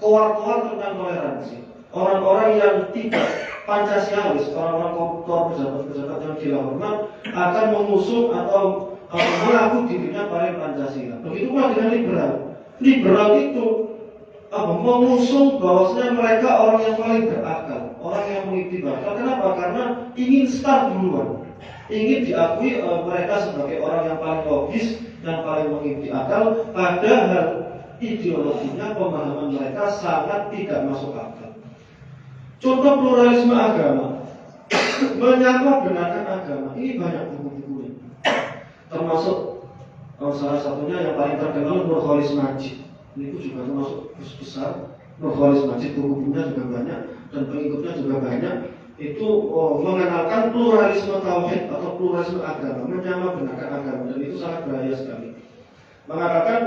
keluar tentang toleransi. Orang-orang yang tidak Pancasialis, orang-orang koruptor, pejabat-pejabat yang gila hormat akan mengusung atau mengaku dirinya paling Pancasila. Begitu pula dengan liberal. Liberal itu mengusung bahwasanya mereka orang yang paling berakal, orang yang mengikuti bakal. Kenapa? Karena ingin start duluan, ingin diakui mereka sebagai orang yang paling logis, yang paling mengikuti akal. Padahal ideologinya, pemahaman mereka sangat tidak masuk akal. Contoh pluralisme agama, menyamabenarkan agama. Ini banyak buku-bukunya, termasuk salah satunya yang paling terkenal Nurholis Majid. Ini juga termasuk besar. Nurholis Majid buku-bukunya juga banyak dan pengikutnya juga banyak. Itu mengenalkan pluralisme tauhid atau pluralisme agama, menyamabenarkan agama, dan itu sangat bahaya sekali. Mengatakan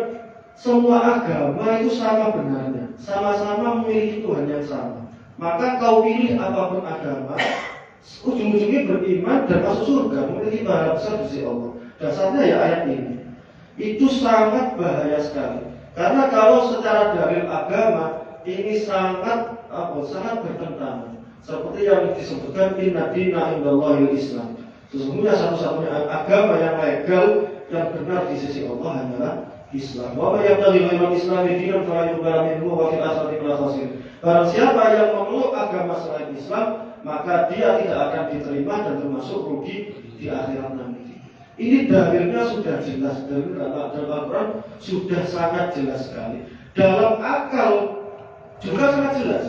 semua agama itu sama benarnya, sama-sama memiliki Tuhan yang sama. Maka kau pilih apapun agama, ujung-ujungnya beriman dan masuk surga, memiliki pahala besar di sisi Allah. Dasarnya ya ayat ini. Itu sangat bahaya sekali. Karena kalau secara dalil agama ini sangat sangat bertentangan. Seperti yang disebutkan inna dina indallahil Islam. Sesungguhnya satu-satunya agama yang legal yang benar di sisi Allah hanyalah Islam. Wa may yabtaghi ghayra al-islami dinan fala yuqbal minhu wa fil akhirati minal khasirin. Barang siapa yang memeluk agama selain Islam, maka dia tidak akan diterima dan termasuk rugi di akhirat nanti. Ini dalilnya sudah jelas, dalil dalam Al-Quran sudah sangat jelas sekali. Dalam akal juga sangat jelas.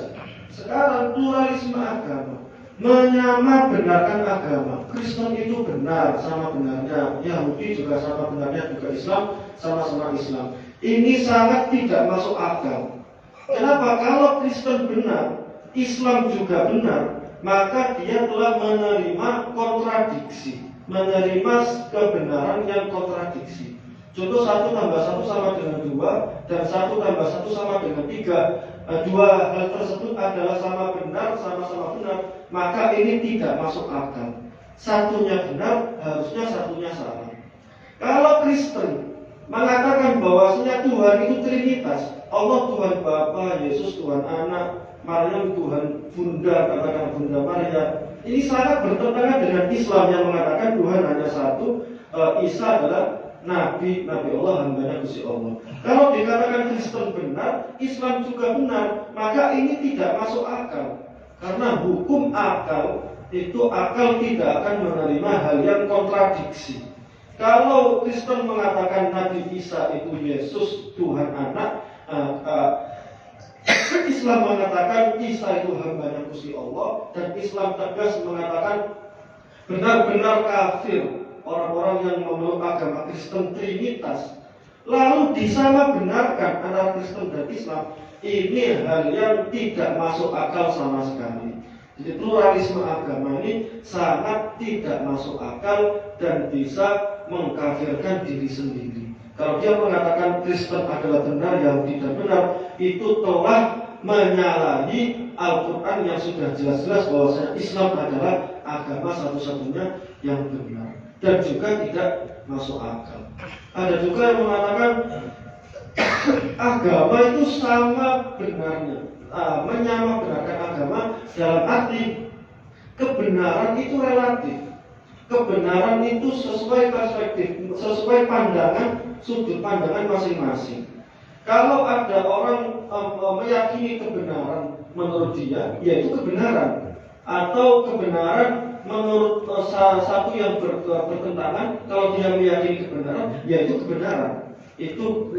Sekarang pluralisme agama, menyamabenarkan agama. Kristen itu benar sama benarnya, Yahudi juga sama benarnya, juga Islam sama-sama Islam. Ini sangat tidak masuk akal. Kenapa? Kalau Kristen benar, Islam juga benar, maka dia telah menerima kontradiksi, menerima kebenaran yang kontradiksi. Contoh 1 tambah 1 sama dengan 2, dan 1 tambah 1 sama dengan 3. Dua hal tersebut adalah sama benar, sama-sama benar, maka ini tidak masuk akal. Satunya benar, harusnya satunya salah. Kalau Kristen mengatakan bahwasanya Tuhan itu Trinitas, Allah Tuhan Bapa, Yesus Tuhan Anak, Maryam Tuhan Bunda, katakan Bunda Maria. Ini sangat bertentangan dengan Islam yang mengatakan Tuhan hanya satu, Isa adalah Nabi Allah, hambanya Gusti Allah. Kalau dikatakan Kristen benar, Islam juga benar, maka ini tidak masuk akal. Karena hukum akal itu akal tidak akan menerima hal yang kontradiksi. Kalau Kristen mengatakan Nabi Isa itu Yesus Tuhan Anak, Islam mengatakan Isa itu hambanya Gusti Allah, dan Islam tegas mengatakan benar-benar kafir orang-orang yang memeluk agama Kristen Trinitas, lalu disama benarkan antara Kristen dan Islam. Ini hal yang tidak masuk akal sama sekali. Jadi pluralisme agama ini sangat tidak masuk akal dan bisa mengkafirkan diri sendiri. Kalau dia mengatakan Kristen adalah benar, Yahudi dan benar, itu telah menyalahi Al-Quran yang sudah jelas-jelas bahwasanya Islam adalah agama satu-satunya yang benar dan juga tidak masuk akal. Ada juga yang mengatakan agama itu sama benarnya, menyamabenarkan agama dalam arti kebenaran itu relatif. Kebenaran itu sesuai perspektif, sesuai pandangan, sudut pandangan masing-masing. Kalau ada orang meyakini kebenaran menurut dia, yaitu kebenaran, atau kebenaran menurut satu yang bertentangan, kalau dia meyakini kebenaran, yaitu kebenaran. Itu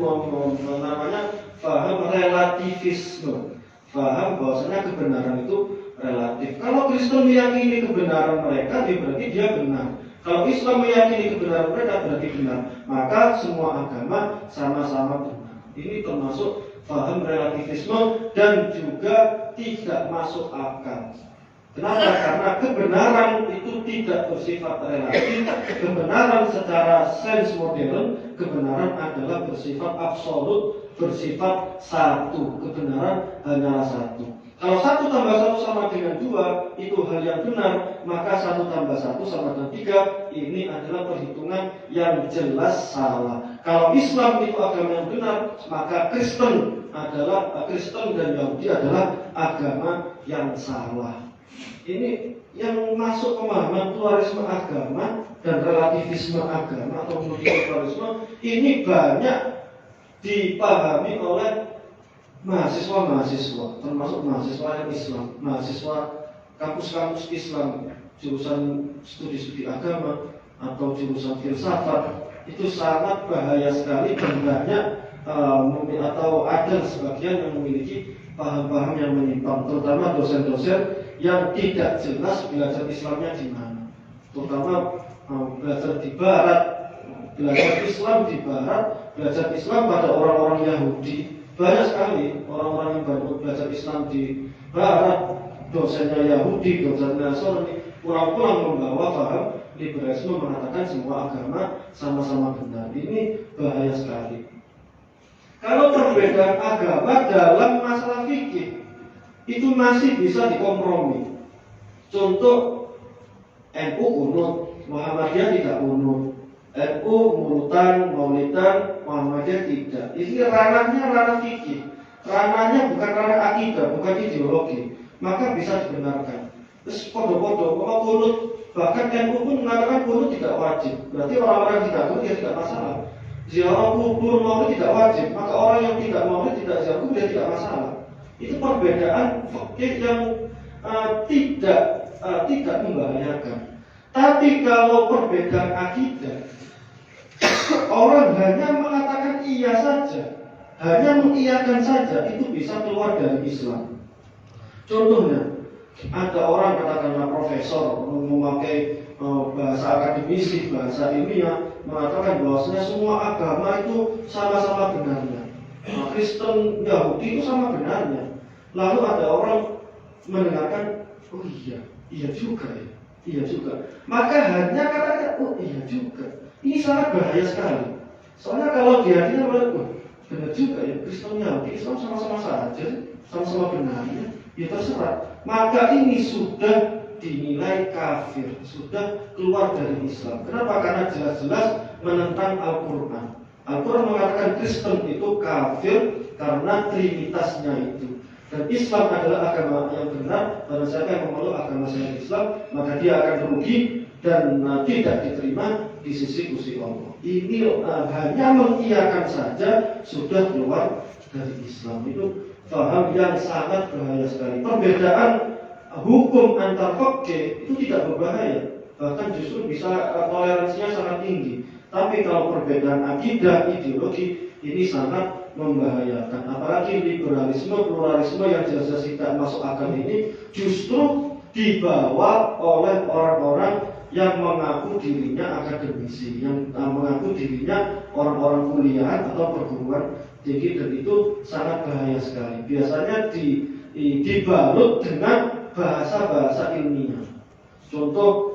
namanya paham relativisme. Paham bahwasanya kebenaran itu relatif. Kalau Kristen meyakini kebenaran mereka, berarti dia benar. Kalau Islam meyakini kebenaran mereka, berarti benar. Maka semua agama sama-sama benar. Ini termasuk paham relativisme dan juga tidak masuk akal. Kenapa? Karena kebenaran itu tidak bersifat relatif. Kebenaran secara sains modern, kebenaran adalah bersifat absolut, bersifat satu. Kebenaran hanyalah satu. Kalau 1 tambah 1 sama dengan 2, itu hal yang benar, maka 1 tambah 1 sama dengan 3, ini adalah perhitungan yang jelas salah. Kalau Islam itu agama yang benar, maka Kristen dan Yahudi adalah agama yang salah. Ini yang masuk pemahaman pluralisme agama dan relativisme agama atau multikulturalisme ini banyak dipahami oleh mahasiswa-mahasiswa, termasuk mahasiswa yang Islam, mahasiswa kampus-kampus Islam, jurusan studi-studi agama atau jurusan filsafat, itu sangat bahaya sekali dan banyak atau ada sebagian yang memiliki paham-paham yang menyimpang, terutama dosen-dosen yang tidak jelas belajar Islamnya di mana, terutama belajar di Barat, belajar Islam di Barat, belajar Islam pada orang-orang Yahudi. Banyak sekali orang-orang yang baru belajar Islam di Barat, dosennya Yahudi, dosennya Nasrani, pulang-pulang membawa paham liberalisme mengatakan semua agama sama-sama benar. Ini bahaya sekali. Kalau perbedaan agama dalam masalah fikih itu masih bisa dikompromi. Contoh, NU kunut, Muhammadiyah tidak kunut. NU murutan, maulidan, Muhammadiyah tidak. Ini ranahnya ranah fikih. ranahnya bukan ranah akidah, bukan ideologi, maka bisa dibenarkan. Terus podo-podo, kalau kunut, bahkan NU pun mengatakan kunut tidak wajib. Berarti orang-orang yang tidak kunut ya tidak masalah. Ziarah kubur maulid tidak wajib, maka orang yang tidak maulid tidak ziarah kubur ya tidak masalah. Itu perbedaan fikih yang tidak membahayakan. Tapi kalau perbedaan akidah, orang hanya mengatakan iya saja, hanya mengiyakan saja, itu bisa keluar dari Islam. Contohnya, ada orang katakanlah profesor memakai bahasa akademisi, bahasa ilmiah, mengatakan bahwasanya semua agama itu sama-sama benarnya. Kristen, Yahudi itu sama benarnya. Lalu ada orang mendengarkan, oh iya juga ya, iya juga. Maka hanya katakan, oh iya juga. Ini sangat bahaya sekali. Soalnya kalau di hatinya benar juga ya, Kristen, Yahudi, Islam sama-sama saja, sama-sama benarnya. Ya terserah. Maka ini sudah dinilai kafir, sudah keluar dari Islam. Kenapa? Karena jelas-jelas menentang Al-Quran. Al-Quran mengatakan Kristen itu kafir karena trinitasnya itu. Dan Islam adalah agama yang benar. Dan siapa yang memeluk agama selain Islam, maka dia akan rugi dan tidak diterima di sisi Gusti Allah. Ini hanya mengiyakan saja sudah keluar dari Islam. Itu paham yang sangat bahaya sekali. Perbedaan hukum antar fikih itu tidak berbahaya, bahkan justru bisa toleransinya sangat tinggi. Tapi kalau perbedaan akidah, ideologi ini sangat membahayakan. Apalagi liberalisme, pluralisme yang jelas-jelas tidak masuk akal ini justru dibawa oleh orang-orang yang mengaku dirinya akademisi, yang mengaku dirinya orang-orang kuliah atau perguruan tinggi, dan itu sangat bahaya sekali. Biasanya dibalut dengan bahasa-bahasa ilmiah. Contoh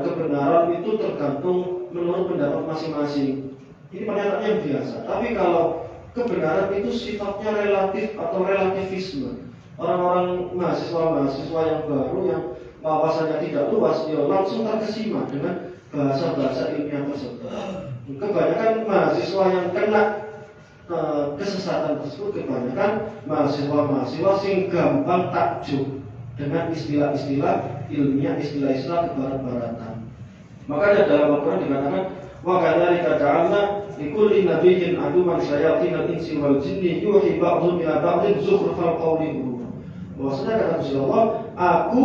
kebenaran itu tergantung menurut pendapat masing-masing. Ini pernyataan yang biasa. Tapi kalau kebenaran itu sifatnya relatif atau relativisme, orang-orang mahasiswa yang baru yang wawasannya tidak luas, dia langsung terkesima dengan bahasa-bahasa ilmiah tersebut. Kebanyakan mahasiswa yang kena kesesatan tersebut kebanyakan mahasiswa sing gampang takjub dengan istilah-istilah ilmiah, istilah-istilah kebarat-baratan. Makanya dalam Al-Quran dikatakan wa kadzalika ja'alna likulli nabiyyin aduwwan syayatinal insi wal jinni yuhi ba'dhum ila ba'dhin zukhrufal qawli ghurura. Bahwasanya kata Gusti Allah, aku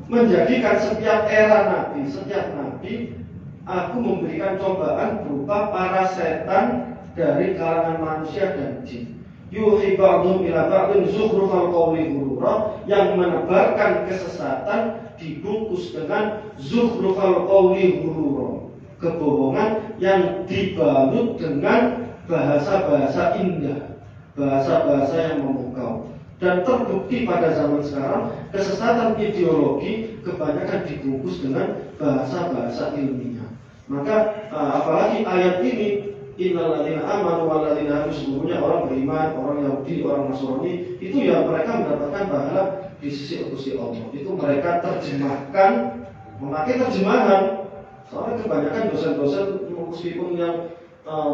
menjadikan setiap era nabi, setiap nabi aku memberikan cobaan berupa para setan dari kalangan manusia dan jin. Yuhi ba'dhum ila ba'dhin zukhrufal qawli ghurura, yang menebarkan kesesatan dibungkus dengan zukhrufal qawli ghurura, kebohongan yang dibalut dengan bahasa-bahasa indah, bahasa-bahasa yang memukau. Dan terbukti pada zaman sekarang kesesatan ideologi kebanyakan dibungkus dengan bahasa-bahasa ilmiah. Maka apalagi ayat ini, innal ladzina amanu wal ladzina hadu, sesungguhnya orang beriman, orang Yahudi, orang Nasrani itu ya mereka mendapatkan pahala di sisi Gusti Allah. Itu mereka terjemahkan memakai terjemahan. Soalnya kebanyakan dosen-dosen meskipun yang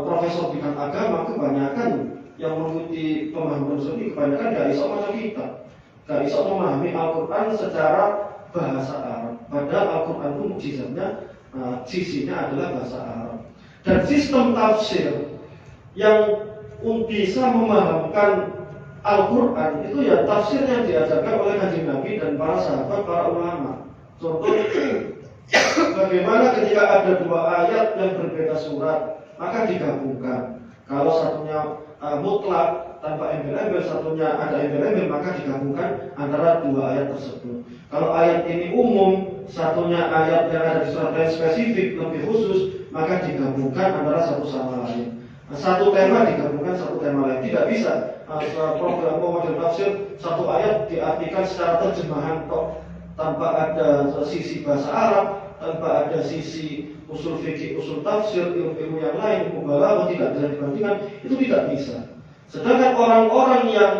profesor bidang agama, kebanyakan yang mengikuti pemahaman ini kebanyakan gak iso maca kitab, gak iso memahami Al-Quran secara bahasa Arab. Padahal Al-Quran itu mukjizatnya sisinya adalah bahasa Arab. Dan sistem tafsir yang bisa memahamkan Al-Quran itu ya tafsir yang diajarkan oleh Kanjeng Nabi dan para sahabat, para ulama. Contoh, bagaimana ketika ada dua ayat yang berbeda surat, maka digabungkan. Kalau satunya mutlak tanpa embel-embel, satunya ada embel-embel, maka digabungkan antara dua ayat tersebut. Kalau ayat ini umum, satunya ayat yang ada di surat lain spesifik lebih khusus, maka digabungkan antara satu sama lain. Satu tema digabungkan satu tema lain. Tidak bisa program model tafsir satu ayat diartikan secara terjemahan kok, tanpa ada sisi bahasa Arab, tanpa ada sisi usul fikih, usul tafsir, ilmu yang lain, mubalaghah, tidak bisa dibandingkan, itu tidak bisa. Sedangkan orang-orang yang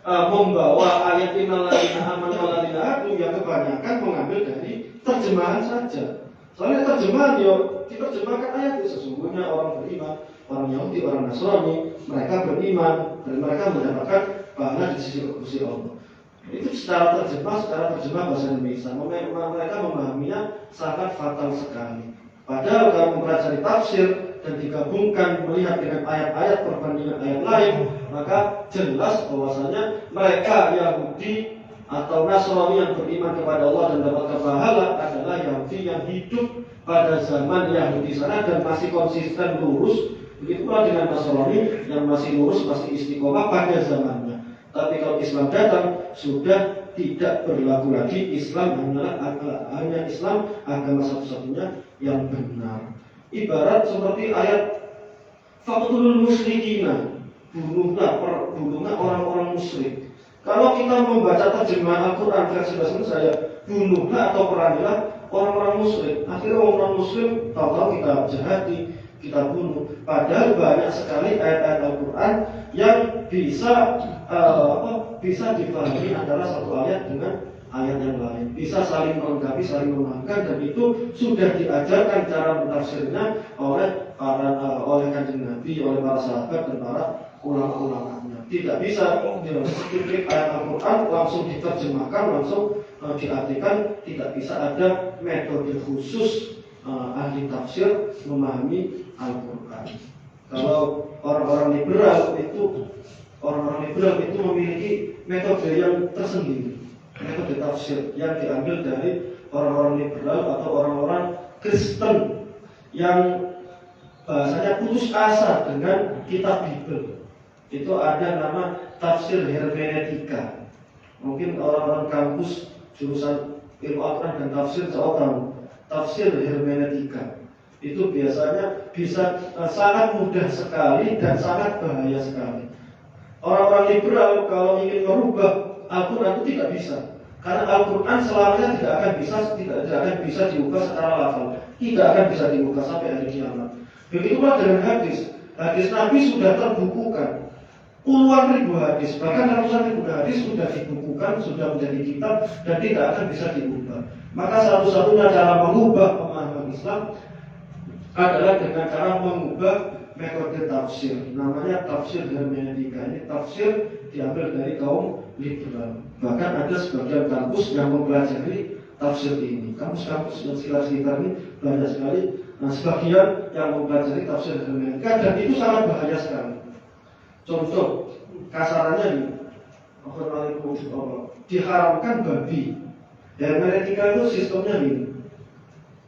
membawa ayat innal ladzina amanu wal ladzina hadu yang kebanyakan mengambil dari terjemahan saja. Soalnya terjemahan diterjemahkan ayat itu, sesungguhnya orang beriman, orang Yahudi, orang Nasrani, mereka beriman dan mereka mendapatkan pahala di sisi Allah. Itu secara terjemah bahasa Indonesia. Mereka memahaminya sangat fatal sekali. Padahal kalau mempelajari tafsir dan digabungkan melihat dengan ayat-ayat perbandingan ayat lain, maka jelas bahwasanya mereka Yahudi atau Nasrani yang beriman kepada Allah dan mendapatkan pahala adalah Yahudi yang hidup pada zaman Yahudi sana dan masih konsisten lurus. Begitu pula dengan Nasrani yang masih lurus, masih istiqomah pada zamannya. Tapi kalau Islam datang, sudah tidak berlaku lagi. Islam hanya Islam agama satu-satunya yang benar. Ibarat seperti ayat Faqtulul musyrikina, bunuhlah orang-orang musyrik. Kalau kita membaca terjemahan Al-Quran versi bahasa Indonesia, saya bunuhlah atau perangilah orang-orang musyrik. Akhirnya orang muslim tahu-tahu kita jahati, kita bunuh. Padahal banyak sekali ayat-ayat Al-Quran yang bisa dipahami antara satu ayat dengan ayat yang lain, bisa saling melengkapi, saling memahamkan, dan itu sudah diajarkan cara mentafsirnya oleh kanjeng Nabi, oleh para sahabat dan para ulama-ulamanya. Tidak bisa sedikit ayat Al-Quran langsung diterjemahkan, langsung diartikan. Tidak bisa ada metode khusus ahli tafsir memahami Al-Quran. Kalau orang-orang liberal itu memiliki metode yang tersendiri, metode tafsir yang diambil dari orang-orang liberal atau orang-orang Kristen yang bahasanya putus asa dengan kitab Bible. Itu ada nama tafsir hermeneutika. Mungkin orang-orang kampus jurusan ilmu Al-Quran dan tafsir tahu tafsir hermeneutika. Itu biasanya bisa sangat mudah sekali dan sangat bahaya sekali. Orang-orang liberal kalau ingin merubah Al-Quran itu tidak bisa. Karena Al-Quran selamanya tidak akan bisa diubah secara lafal. Tidak akan bisa diubah sampai hari kiamat. Begitulah dengan hadis. Hadis Nabi sudah terbukukan. Puluhan ribu hadis, bahkan ratusan ribu hadis sudah dibukukan, sudah menjadi kitab dan tidak akan bisa diubah. Maka satu-satunya cara mengubah pemahaman Islam adalah dengan cara mengubah metode tafsir. Namanya tafsir hermeneutika. Ini tafsir diambil dari kaum liberal. Bahkan ada sebagian kampus yang mempelajari tafsir ini. Kampus-kampus yang sekitar ini banyak sekali. Nah, sebagian yang mempelajari tafsir hermeneutika, dan itu sangat bahaya sekali. Contoh kasarannya ini, diharamkan babi. Hermeneutika itu sistemnya ini,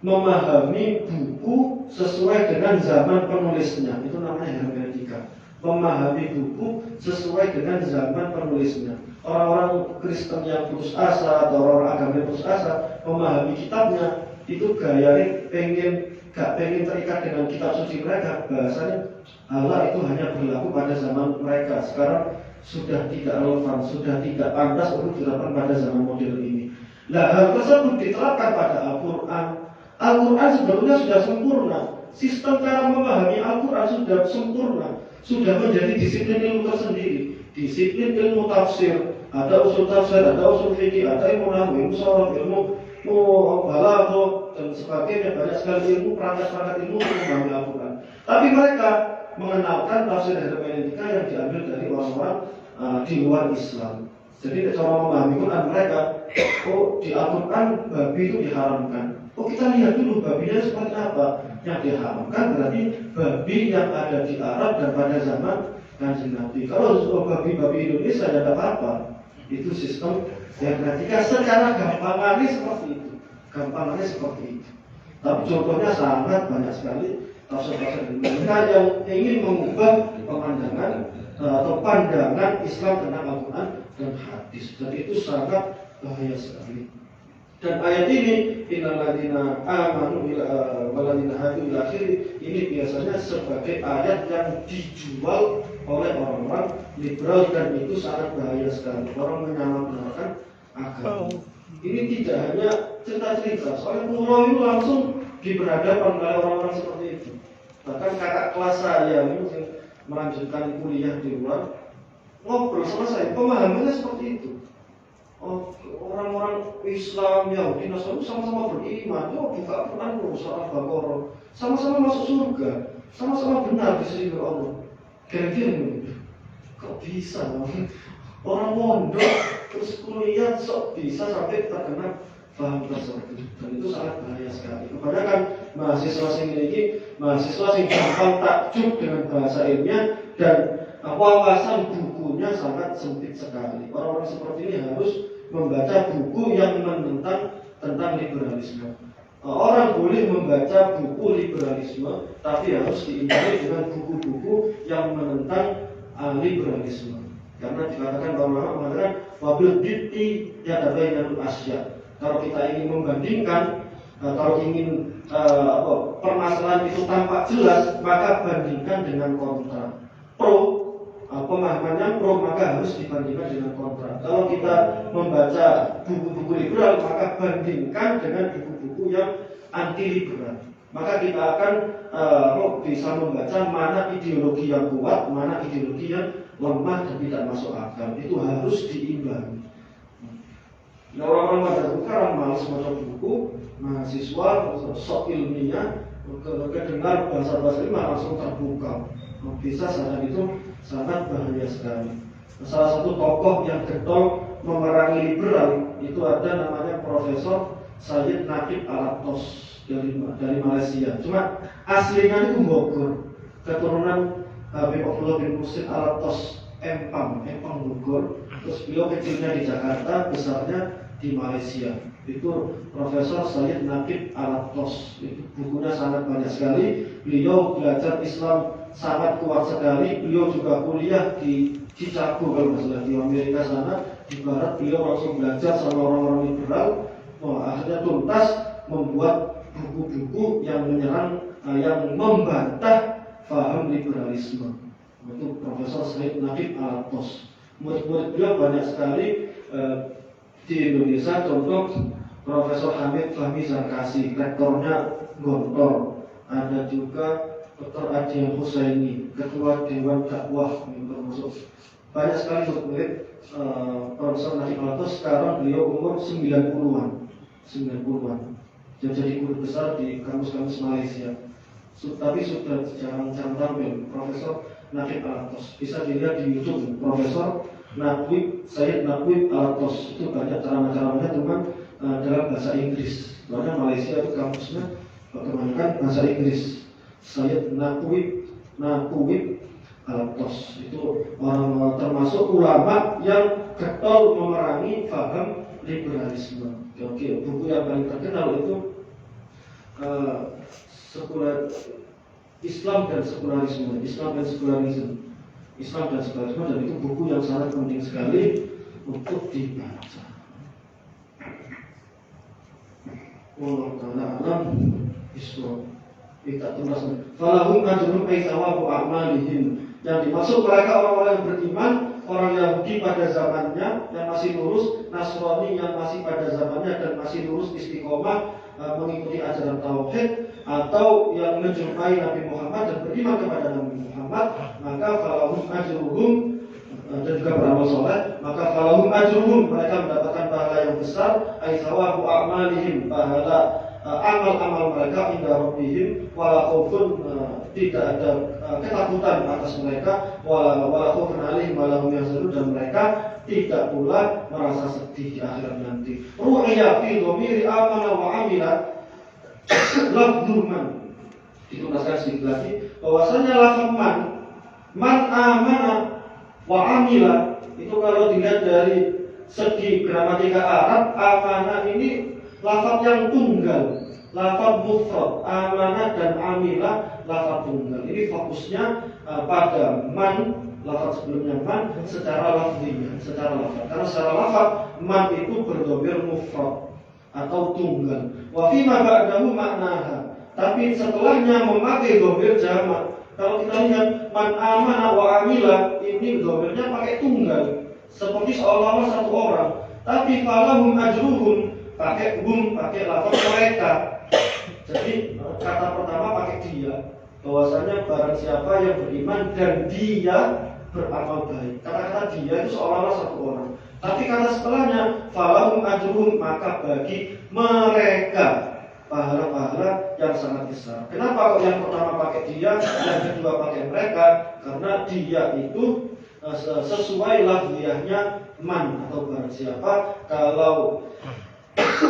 memahami buku sesuai dengan zaman penulisnya. Itu namanya hermeneutika. Memahami buku sesuai dengan zaman penulisnya. Orang-orang Kristen yang putus asa atau orang agama yang putus asa memahami kitabnya itu gayanya gak pengen terikat dengan kitab suci mereka. Bahasanya Allah itu hanya berlaku pada zaman mereka. Sekarang sudah tidak relevan, sudah tidak pantas untuk diterapkan pada zaman modern ini. Nah, hal tersebut diterapkan pada Al-Quran. Al-Quran sebetulnya sudah sempurna. Sistem cara memahami Al-Quran sudah sempurna. Sudah menjadi disiplin ilmu tersendiri. Disiplin ilmu tafsir. Ada usul tafsir, ada usul fikih, ada ilmu nahwu, ilmu sharaf, ilmu balaghah dan sebagainya. Banyak sekali ilmu, perangkat-perangkat ilmu untuk memahami Al-Quran. Tapi mereka mengenalkan tafsir hermeneutika yang diambil dari orang-orang di luar Islam. Jadi cara memahami Quran mereka, di Al-Quran babi itu diharamkan. Kita lihat dulu babinya seperti apa. Yang diharamkan berarti babi yang ada di Arab dan pada zaman Kanjeng Nabi. Kalau babi-babi Indonesia tidak ada apa-apa. Itu sistem hermeneutika secara gampangannya seperti itu. Tapi contohnya sangat banyak sekali tafsir-tafsir mereka yang ingin mengubah pemandangan atau pandangan Islam tentang Al-Quran dan hadis. Dan itu sangat bahaya sekali. Dan ayat ini innalladzina amanu walladzina hadu ila akhir, ini biasanya sebagai ayat yang dijual oleh orang-orang liberal, dan itu sangat bahaya sekali. Orang menyamaratakan agama. Ini tidak hanya cerita-cerita, soalnya pulau itu langsung diberhadapan oleh orang-orang seperti itu. Bahkan kakak kelas saya ini yang melanjutkan kuliah di luar ngobrol sama saya, pemahamannya seperti itu. Orang-orang Islam, Yahudi, Nasrani sama-sama beriman. Buka Quran, surah Al-Baqarah, sama-sama masuk surga, sama-sama benar di sisi Allah. Kira-kira begitu. Kok bisa? Orang mondok terus kuliah sok bisa sampai terkena paham tersebut, dan itu sangat bahaya sekali. Kebanyakan mahasiswa ini mahasiswa yang gampang takjub dengan bahasa ilmiah dan wawasan bukunya sangat sempit sekali. Orang-orang seperti ini harus membaca buku yang menentang tentang liberalisme. Orang boleh membaca buku liberalisme, tapi harus diimbangi dengan buku-buku yang menentang liberalisme. Karena dikatakan bahwa ulama mengatakan wabil bid'i yatabayyanu asya. Kalau kita ingin membandingkan, kalau ingin permasalahan itu tampak jelas, maka bandingkan dengan kontra. Pro, pemahamannya pro, maka harus dibandingkan dengan kontra. Kalau kita membaca buku-buku liberal, maka bandingkan dengan buku-buku yang anti liberal. Maka kita akan bisa membaca mana ideologi yang kuat, mana ideologi yang lemah dan tidak masuk akal. Itu harus diimbangi. Nah, orang-orang pada sekarang malas baca buku, mahasiswa sok ilmiah, kedengar bahasa-bahasa ini langsung terbuka. Bisa saat itu sangat bahaya sekali. Salah satu tokoh yang getol memerangi liberal itu ada namanya Profesor Sayyid Naqib Al-Attas dari Malaysia. Cuma aslinya itu Bogor, keturunan Habib Abdullah bin Muhsin Al-Attas Empang Bogor. Terus beliau kecilnya di Jakarta, besarnya di Malaysia. Itu Profesor Sayyid Naqib Al-Attas. Itu bukunya sangat banyak sekali. Beliau belajar Islam sangat kuat sekali. Beliau juga kuliah di Chicago kalau nggak salah, di Amerika sana. Di Barat beliau langsung belajar sama orang-orang liberal. Akhirnya tuntas membuat buku-buku yang menyerang, yang membantah paham liberalisme. Itu Profesor Sayyid Naqib Al-Attas. Murid-murid beliau banyak sekali di Indonesia. Contoh Profesor Hamid Fahmi Zarkasi, rektornya Gontor. Ada juga Dr. Adian Husaini, ketua Dewan Dakwah, termasuk banyak sekali murid Profesor Naqib Al-Attas. Sekarang beliau umur 90-an. Jadi guru besar di kampus-kampus Malaysia. Tapi sudah jarang-jarang tampil. Profesor Naqib Al-Attas bisa dilihat di YouTube. Profesor Sayyid Naqib Al-Attas itu banyak ceramah-ceramahnya cuma dalam bahasa Inggris. Soalnya Malaysia itu kampusnya kebanyakan bahasa Inggris. Sayyid Naqib Al-Attas itu orang termasuk ulama yang getol memerangi paham liberalisme. Oke, buku yang paling terkenal itu Islam dan sekularisme, dan itu buku yang sangat penting sekali untuk dibaca. Allah Ta'ala alam bisawab. Kita tuntaskan. Falahum ajrun ay thawabu a'malihim. Yang dimaksud mereka orang-orang yang beriman, orang Yahudi pada zamannya yang masih lurus, Nasrani yang masih pada zamannya dan masih lurus istiqomah mengikuti ajaran tauhid, atau yang menjumpai Nabi Muhammad dan beriman kepada Nabi Muhammad, maka falahum ajruhum, dan juga beramal soleh, maka falahum ajruhum, mereka mendapatkan pahala yang besar, ay thawabu a'malihim, pahala amal-amal mereka inda rabbihim, wala khaufun, tidak ada ketakutan atas mereka, wala khaufun alaihim wala hum yahzanun, dan mereka tidak pula merasa sedih di akhirat nanti. Ru'ya fi dhamiri amana wa amila lafdhu man. Dituntaskan sedikit lagi bahwasanya lafaz man amana wa amila itu kalau dilihat dari segi gramatika Arab, amana ini lafaz yang tunggal, lafaz mufrad. Amanah dan amila lafaz tunggal. Ini fokusnya pada man, lafaz sebelumnya man secara lafziyah, secara lafaz. Karena secara lafaz man itu berdhamir mufrad atau tunggal. Wa fi ma ba'dahu maknaha. Tapi setelahnya memakai dhamir jamak. Kalau kita lihat man amana wa amila, ini dhamirnya pakai tunggal, seperti seolah-olah satu orang. Tapi falahum ajruhum, pakai pakai lafaz mereka. Jadi kata pertama pakai dia, bahwasanya barang siapa yang beriman dan dia beramal baik. Kata-kata dia itu seolah-olah satu orang. Tapi kata setelahnya falahum ajruhum, maka bagi mereka pahala-pahala yang sangat besar. Kenapa kok yang pertama pakai dia, yang kedua pakai mereka? Karena dia itu sesuai lafziyahnya man atau barang siapa. Kalau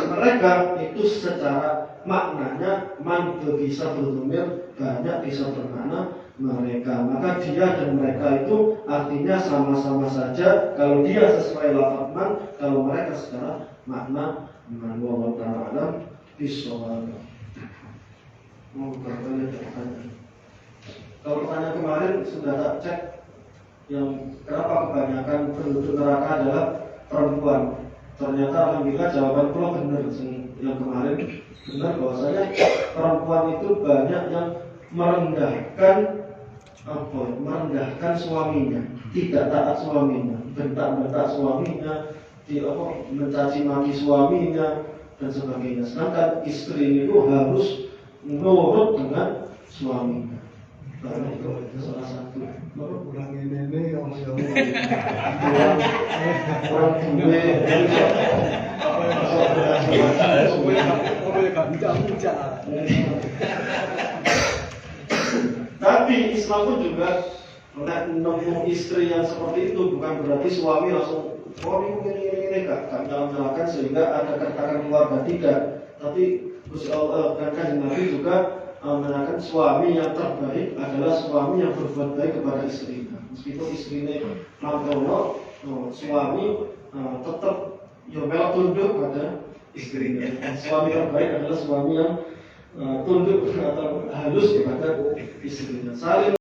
mereka itu secara maknanya man bisa berdumir banyak, bisa bermakna mereka, maka dia dan mereka itu artinya sama-sama saja. Kalau dia sesuai lafaz man, kalau mereka secara makna man. Wallahu ta'ala alam bishawab. Mau bertanya pertanyaan? Kalau pertanyaan kemarin sudah tak cek, yang kenapa kebanyakan penduduk neraka adalah perempuan. Ternyata alhamdulillah jawaban pulau benar. Yang kemarin benar bahwasanya perempuan itu banyak yang merendahkan suaminya, tidak taat suaminya, bentak-bentak suaminya, mencaci maki suaminya dan sebagainya. Sedangkan istri itu harus nurut dengan suaminya. Karena itu salah satu. Kurang ini orang Tapi Islam pun juga nemu istri yang seperti itu, bukan berarti suami langsung ini gak nyalakan sehingga ada keretakan keluarga, tidak. Tapi Gusti Allah dan Kanjeng Nabi juga menyatakan suami yang terbaik adalah suami yang berbuat baik kepada istrinya. Meskipun istrinya mangkono, suami tetap melok tunduk pada istrinya. Suami terbaik adalah suami yang tunduk atau halus kepada istrinya. Saling